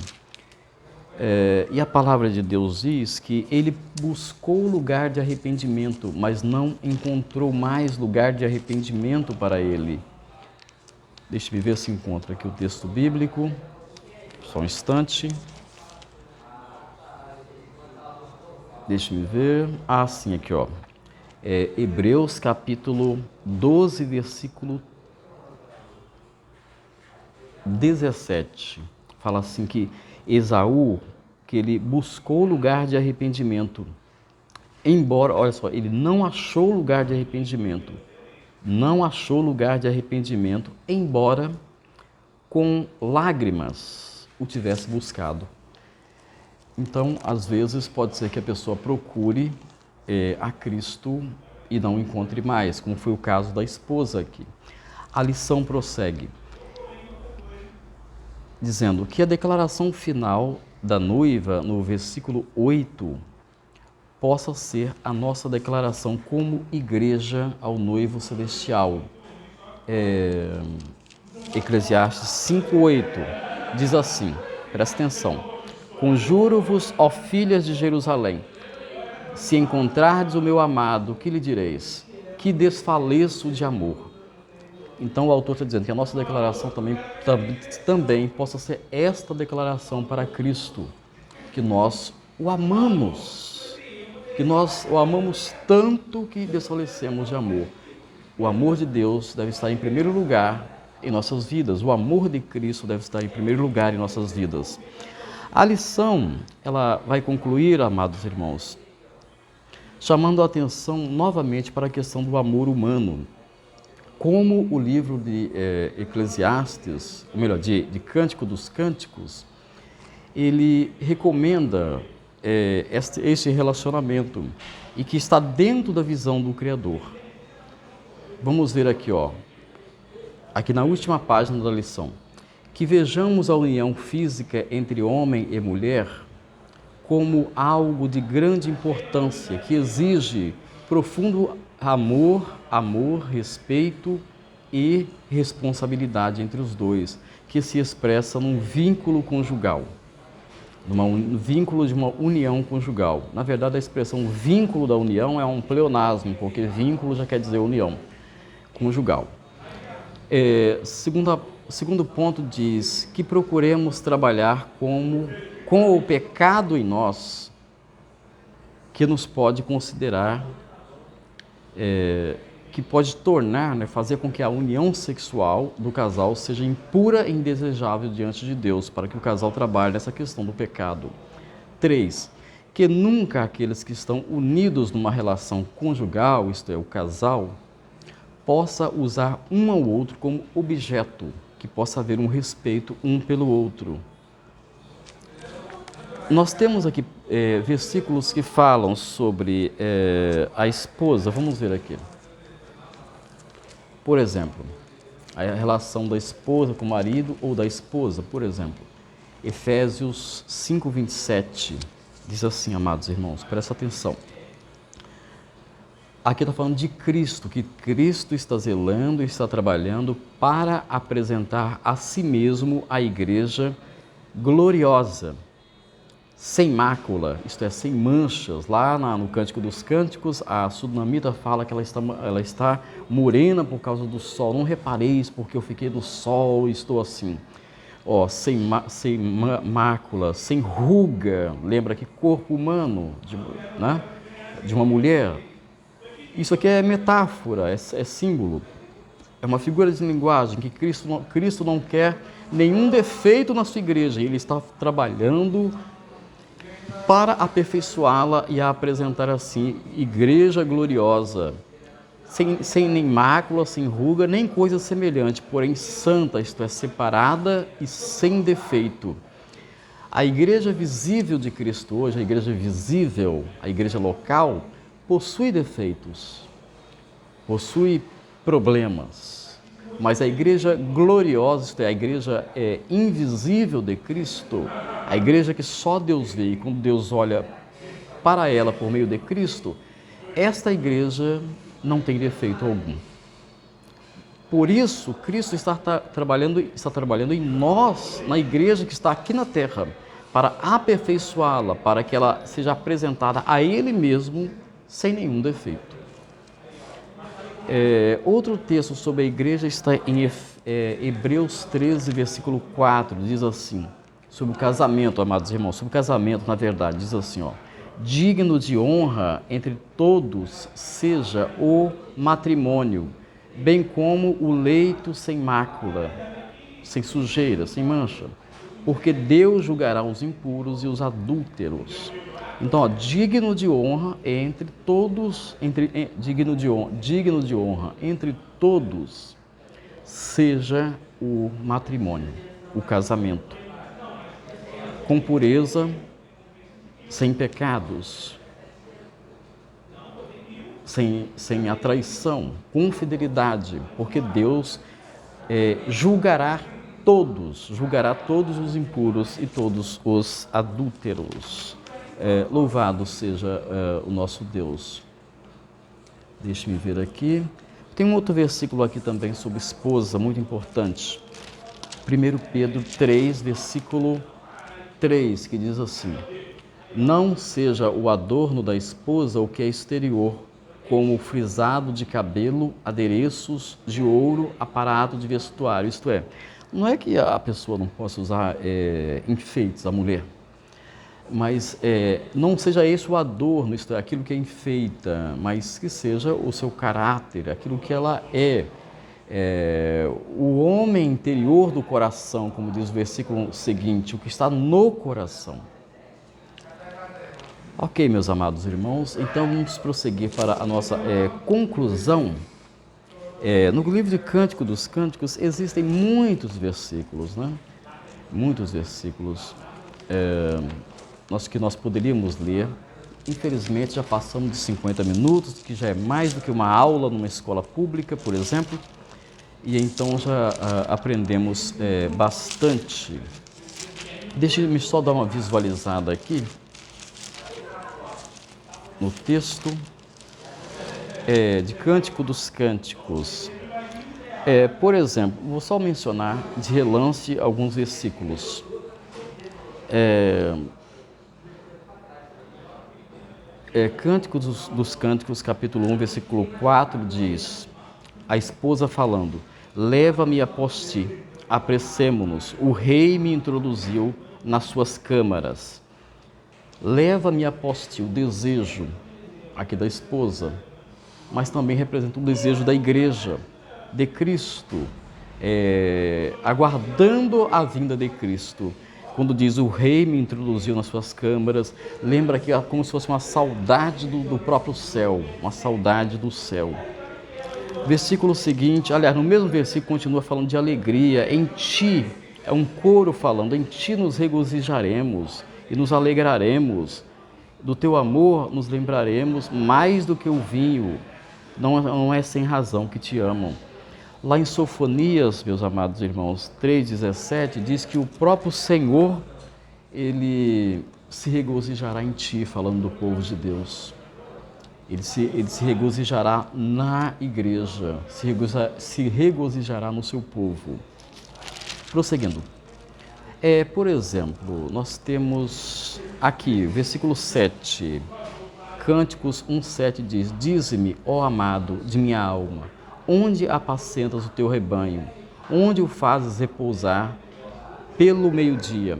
E a palavra de Deus diz que ele buscou lugar de arrependimento, mas não encontrou mais lugar de arrependimento para ele. Deixe-me ver se encontra aqui o texto bíblico. Só um instante. Deixe-me ver. Sim, aqui, Hebreus capítulo 12, versículo 17. Fala assim que Esaú, que ele buscou lugar de arrependimento, embora, olha só, ele não achou lugar de arrependimento, embora com lágrimas o tivesse buscado. Então, às vezes, pode ser que a pessoa procure a Cristo e não encontre mais, como foi o caso da esposa aqui. A lição prossegue, dizendo que a declaração final da noiva, no versículo 8, possa ser a nossa declaração como igreja ao noivo celestial. Eclesiastes 5:8 diz assim, presta atenção: conjuro-vos, ó filhas de Jerusalém, se encontrardes o meu amado, que lhe direis? Que desfaleço de amor. Então o autor está dizendo que a nossa declaração também possa ser esta declaração para Cristo, que nós o amamos, tanto que desfalecemos de amor. O amor de Deus deve estar em primeiro lugar em nossas vidas, o amor de Cristo deve estar em primeiro lugar em nossas vidas. A lição, ela vai concluir, amados irmãos, chamando a atenção novamente para a questão do amor humano. Como o livro de Eclesiastes, ou melhor, de Cântico dos Cânticos, ele recomenda este relacionamento e que está dentro da visão do Criador. Vamos ver aqui, aqui na última página da lição, que vejamos a união física entre homem e mulher como algo de grande importância, que exige profundo amor, respeito e responsabilidade entre os dois, que se expressa num vínculo conjugal, num vínculo de uma união conjugal. Na verdade, a expressão vínculo da união é um pleonasmo, porque vínculo já quer dizer união. conjugal. Segundo ponto diz que procuremos trabalhar com o pecado em nós que nos pode considerar, que pode tornar, fazer com que a união sexual do casal seja impura e indesejável diante de Deus, para que o casal trabalhe nessa questão do pecado. 3. Que nunca aqueles que estão unidos numa relação conjugal, isto é, o casal, possa usar um ao outro como objeto, que possa haver um respeito um pelo outro. Nós temos aqui versículos que falam sobre a esposa. Vamos ver aqui. Por exemplo, a relação da esposa com o marido ou da esposa, por exemplo. Efésios 5:27 diz assim, amados irmãos, presta atenção. Aqui está falando de Cristo, que Cristo está zelando e está trabalhando para apresentar a si mesmo a igreja gloriosa, sem mácula, isto é, sem manchas. Lá no Cântico dos Cânticos, a Sunamita fala que ela está morena por causa do sol. Não repareis porque eu fiquei do sol e estou assim. Sem mácula, sem ruga. Lembra que corpo humano de uma mulher. Isso aqui é metáfora, é símbolo. É uma figura de linguagem que Cristo não quer nenhum defeito na sua igreja. Ele está trabalhando para aperfeiçoá-la e a apresentar assim, igreja gloriosa, sem nem mácula, sem ruga, nem coisa semelhante, porém santa, isto é, separada e sem defeito. A igreja visível de Cristo hoje, a igreja visível, a igreja local, possui defeitos, possui problemas, mas a igreja gloriosa, isto é, a igreja invisível de Cristo, a igreja que só Deus vê e quando Deus olha para ela por meio de Cristo, esta igreja não tem defeito algum. Por isso, Cristo está trabalhando em nós, na igreja que está aqui na terra, para aperfeiçoá-la, para que ela seja apresentada a Ele mesmo sem nenhum defeito. Outro texto sobre a igreja está em Hebreus 13, versículo 4, diz assim, sobre o casamento, amados irmãos, sobre o casamento, na verdade, diz assim, digno de honra entre todos seja o matrimônio, bem como o leito sem mácula, sem sujeira, sem mancha, porque Deus julgará os impuros e os adúlteros. Então, digno de honra entre todos, digno de honra entre todos seja o matrimônio, o casamento, com pureza, sem pecados, sem atraição, com fidelidade, porque Deus julgará todos os impuros e todos os adúlteros. Louvado seja o nosso Deus. Deixe-me ver aqui. Tem um outro versículo aqui também sobre esposa, muito importante. 1 Pedro 3, versículo 3, que diz assim: não seja o adorno da esposa o que é exterior, como o frisado de cabelo, adereços de ouro, aparato de vestuário. Isto é, não é que a pessoa não possa usar enfeites, a mulher, mas não seja esse o adorno, isto é, aquilo que é enfeita, mas que seja o seu caráter, aquilo que ela é. O homem interior do coração, como diz o versículo seguinte, o que está no coração. Ok, meus amados irmãos, então vamos prosseguir para a nossa conclusão. No livro de Cântico dos Cânticos existem muitos versículos, né? Muitos versículos que nós poderíamos ler. Infelizmente já passamos de 50 minutos, que já é mais do que uma aula numa escola pública, por exemplo, e então já aprendemos bastante. Deixe-me só dar uma visualizada aqui no texto de Cântico dos Cânticos. Por exemplo, vou só mencionar de relance alguns versículos. Cântico dos Cânticos, capítulo 1, versículo 4, diz: a esposa falando: leva-me após ti, apressemo-nos, o rei me introduziu nas suas câmaras. Leva-me após ti, o desejo aqui da esposa, mas também representa o desejo da igreja, de Cristo, aguardando a vinda de Cristo. Quando diz o rei me introduziu nas suas câmaras, lembra que é como se fosse uma saudade do próprio céu, uma saudade do céu. Versículo seguinte, aliás, no mesmo versículo continua falando de alegria. Em ti, é um coro falando, em ti nos regozijaremos e nos alegraremos. Do teu amor nos lembraremos mais do que o vinho. Não é sem razão que te amam. Lá em Sofonias, meus amados irmãos, 3,17, diz que o próprio Senhor, Ele se regozijará em ti, falando do povo de Deus. Ele se regozijará na igreja, se regozijará no seu povo. Prosseguindo. Por exemplo, nós temos aqui, versículo 7, Cânticos 1,7 diz: dize-me, ó amado de minha alma, onde apacentas o teu rebanho, onde o fazes repousar pelo meio-dia,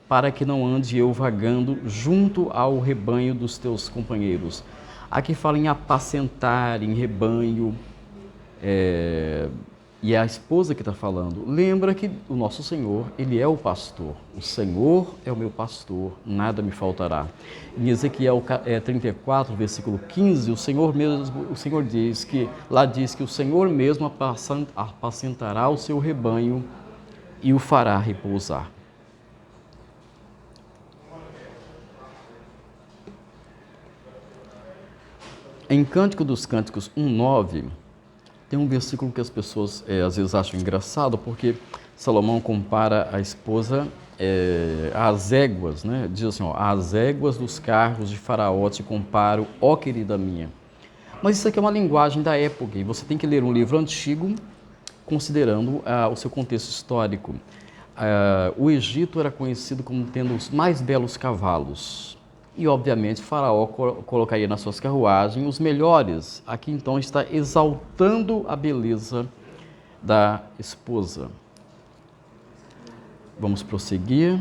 para que não ande eu vagando junto ao rebanho dos teus companheiros. Aqui fala em apacentar, em rebanho, e é a esposa que está falando. Lembra que o nosso Senhor, Ele é o pastor. O Senhor é o meu pastor, nada me faltará. Em Ezequiel 34, versículo 15, o Senhor diz que o Senhor mesmo apacentará o seu rebanho e o fará repousar. Em Cântico dos Cânticos 1,9, tem um versículo que as pessoas às vezes acham engraçado, porque Salomão compara a esposa às éguas, né? Diz assim, às éguas dos carros de Faraó te comparo, ó querida minha. Mas isso aqui é uma linguagem da época, e você tem que ler um livro antigo, considerando o seu contexto histórico. O Egito era conhecido como tendo os mais belos cavalos. E, obviamente, Faraó colocaria nas suas carruagens os melhores. Aqui, então, está exaltando a beleza da esposa. Vamos prosseguir.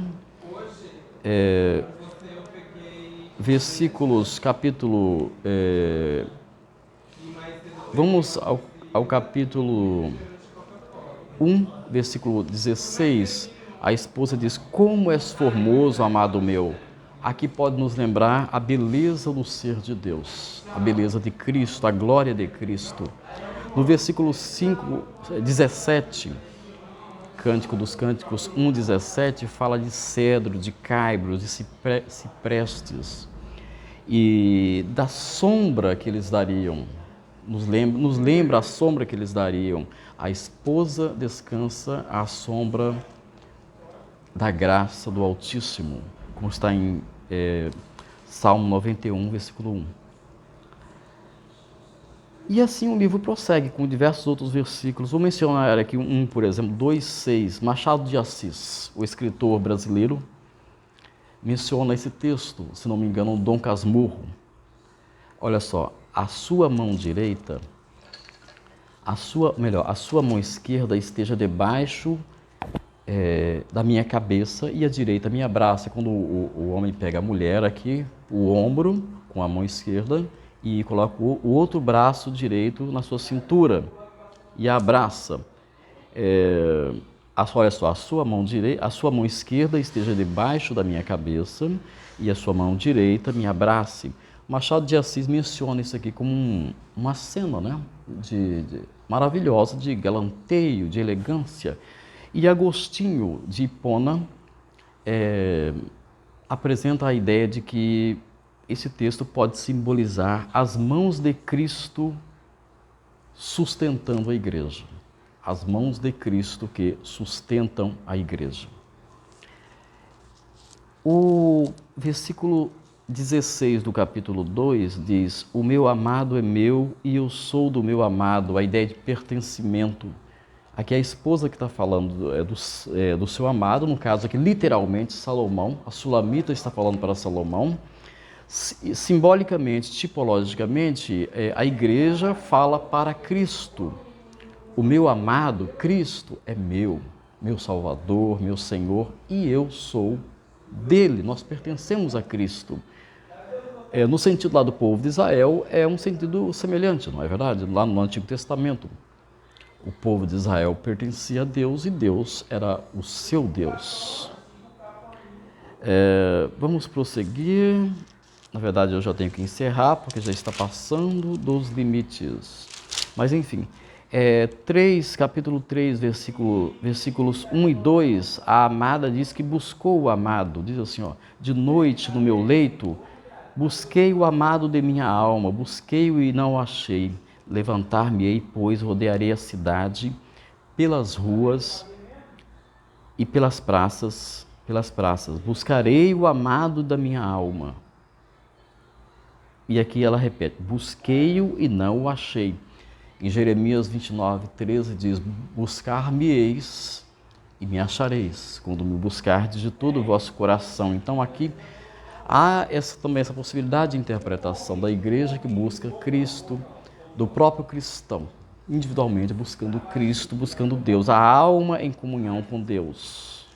Versículos, capítulo... vamos ao capítulo 1, versículo 16. A esposa diz: como és formoso, amado meu. Aqui pode nos lembrar a beleza do ser de Deus, a beleza de Cristo, a glória de Cristo. No versículo 17, Cântico dos Cânticos 1,17, fala de cedro, de caibros, de ciprestes e da sombra que eles dariam. Nos lembra a sombra que eles dariam. A esposa descansa à sombra da graça do Altíssimo, como está em Salmo 91, versículo 1. E assim o livro prossegue com diversos outros versículos. Vou mencionar aqui por exemplo, 2,6. Machado de Assis, o escritor brasileiro, menciona esse texto, se não me engano, Dom Casmurro. Olha só, a sua mão direita, a sua mão esquerda esteja debaixo da minha cabeça e a direita me abraça. Quando o homem pega a mulher aqui, o ombro com a mão esquerda e coloca o outro braço direito na sua cintura e a abraça. Olha só, a sua mão esquerda esteja debaixo da minha cabeça e a sua mão direita me abrace. Machado de Assis menciona isso aqui como uma cena, né, maravilhosa de galanteio, de elegância. E Agostinho de Hipona apresenta a ideia de que esse texto pode simbolizar as mãos de Cristo sustentando a igreja. As mãos de Cristo que sustentam a igreja. O versículo 16 do capítulo 2 diz: o meu amado é meu e eu sou do meu amado, a ideia de pertencimento. Aqui a esposa que está falando do seu amado, no caso aqui literalmente Salomão, a Sulamita está falando para Salomão. Simbolicamente, tipologicamente, a igreja fala para Cristo. O meu amado Cristo é meu Salvador, meu Senhor, e eu sou dele. Nós pertencemos a Cristo. No sentido lá do povo de Israel, é um sentido semelhante, não é verdade? Lá no Antigo Testamento, o povo de Israel pertencia a Deus e Deus era o seu Deus. Vamos prosseguir. Na verdade, eu já tenho que encerrar, porque já está passando dos limites. Mas, enfim, capítulo 3, versículos 1 e 2, a amada diz que buscou o amado. Diz assim, ó, de noite no meu leito, busquei o amado de minha alma, busquei-o e não o achei. Levantar-me-ei, pois, rodearei a cidade pelas ruas e pelas praças, buscarei o amado da minha alma. E aqui ela repete, busquei-o e não o achei. Em Jeremias 29, 13 diz, buscar-me-eis e me achareis, quando me buscardes de todo o vosso coração. Então aqui há também essa possibilidade de interpretação da igreja que busca Cristo, do próprio cristão, individualmente buscando Cristo, buscando Deus, a alma em comunhão com Deus.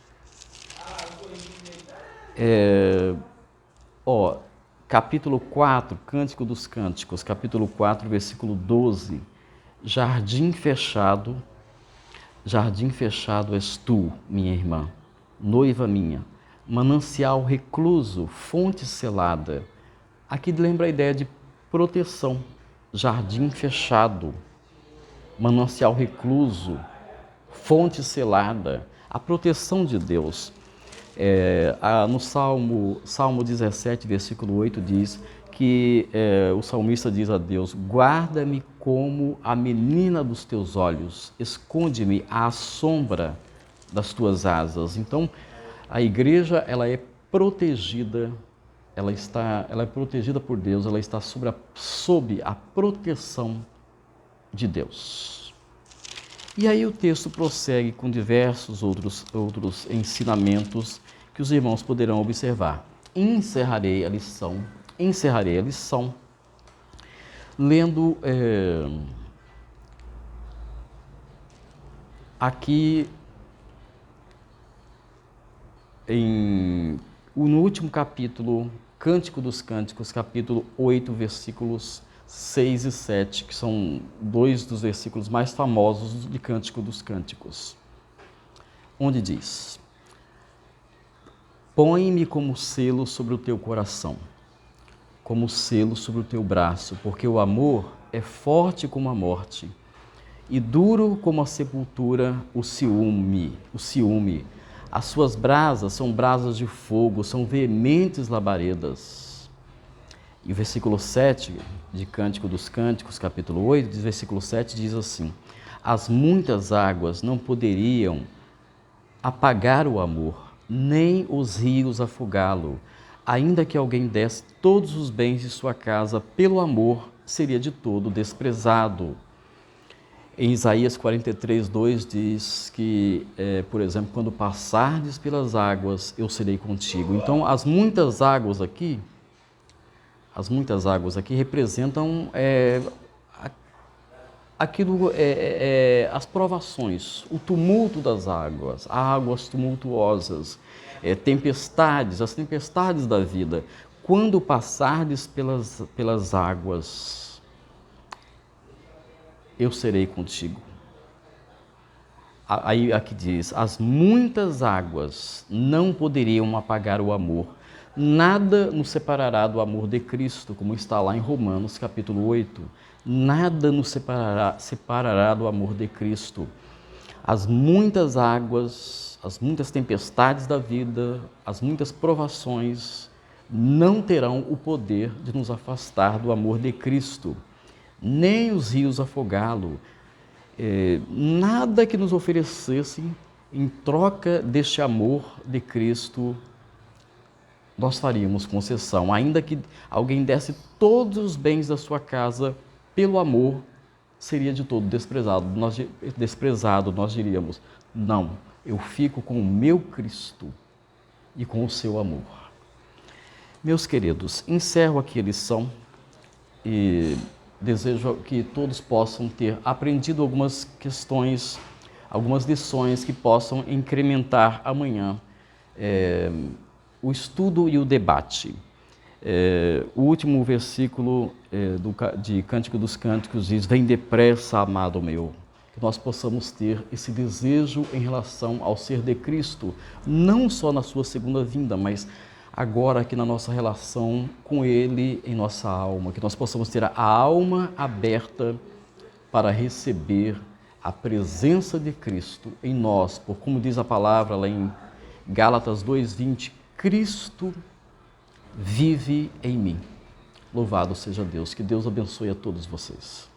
Capítulo 4, Cântico dos Cânticos, capítulo 4, versículo 12. Jardim fechado és tu, minha irmã, noiva minha, manancial recluso, fonte selada. Aqui lembra a ideia de proteção. Jardim fechado, manancial recluso, fonte selada, a proteção de Deus. No Salmo 17, versículo 8, diz que o salmista diz a Deus, guarda-me como a menina dos teus olhos, esconde-me à sombra das tuas asas. Então, a igreja ela é protegida, ela é protegida por Deus, ela está sob a proteção de Deus. E aí o texto prossegue com diversos outros ensinamentos que os irmãos poderão observar. Encerrarei a lição lendo aqui no último capítulo, Cântico dos Cânticos, capítulo 8, versículos 6 e 7, que são dois dos versículos mais famosos de Cântico dos Cânticos, onde diz: põe-me como selo sobre o teu coração, como selo sobre o teu braço, porque o amor é forte como a morte e duro como a sepultura o ciúme. As suas brasas são brasas de fogo, são veementes labaredas. E o versículo 7 de Cântico dos Cânticos, capítulo 8, versículo 7, diz assim: as muitas águas não poderiam apagar o amor, nem os rios afogá-lo. Ainda que alguém desse todos os bens de sua casa, pelo amor seria de todo desprezado. Em Isaías 43, 2 diz que, por exemplo, quando passardes pelas águas, eu serei contigo. Então, as muitas águas aqui representam as provações, o tumulto das águas tumultuosas, tempestades, as tempestades da vida. Quando passardes pelas águas, eu serei contigo. Aí aqui diz, as muitas águas não poderiam apagar o amor. Nada nos separará do amor de Cristo, como está lá em Romanos capítulo 8. Nada nos separará do amor de Cristo. As muitas águas, as muitas tempestades da vida, as muitas provações não terão o poder de nos afastar do amor de Cristo, nem os rios afogá-lo. Nada que nos oferecessem em troca deste amor de Cristo, nós faríamos concessão. Ainda que alguém desse todos os bens da sua casa, pelo amor, seria de todo desprezado. Nós diríamos, não, eu fico com o meu Cristo e com o seu amor. Meus queridos, encerro aqui a lição e desejo que todos possam ter aprendido algumas questões, algumas lições que possam incrementar amanhã o estudo e o debate. O último versículo de Cântico dos Cânticos diz: vem depressa, amado meu. Que nós possamos ter esse desejo em relação ao ser de Cristo, não só na sua segunda vinda, mas agora aqui na nossa relação com Ele em nossa alma, que nós possamos ter a alma aberta para receber a presença de Cristo em nós, por como diz a palavra lá em Gálatas 2:20, Cristo vive em mim. Louvado seja Deus, que Deus abençoe a todos vocês.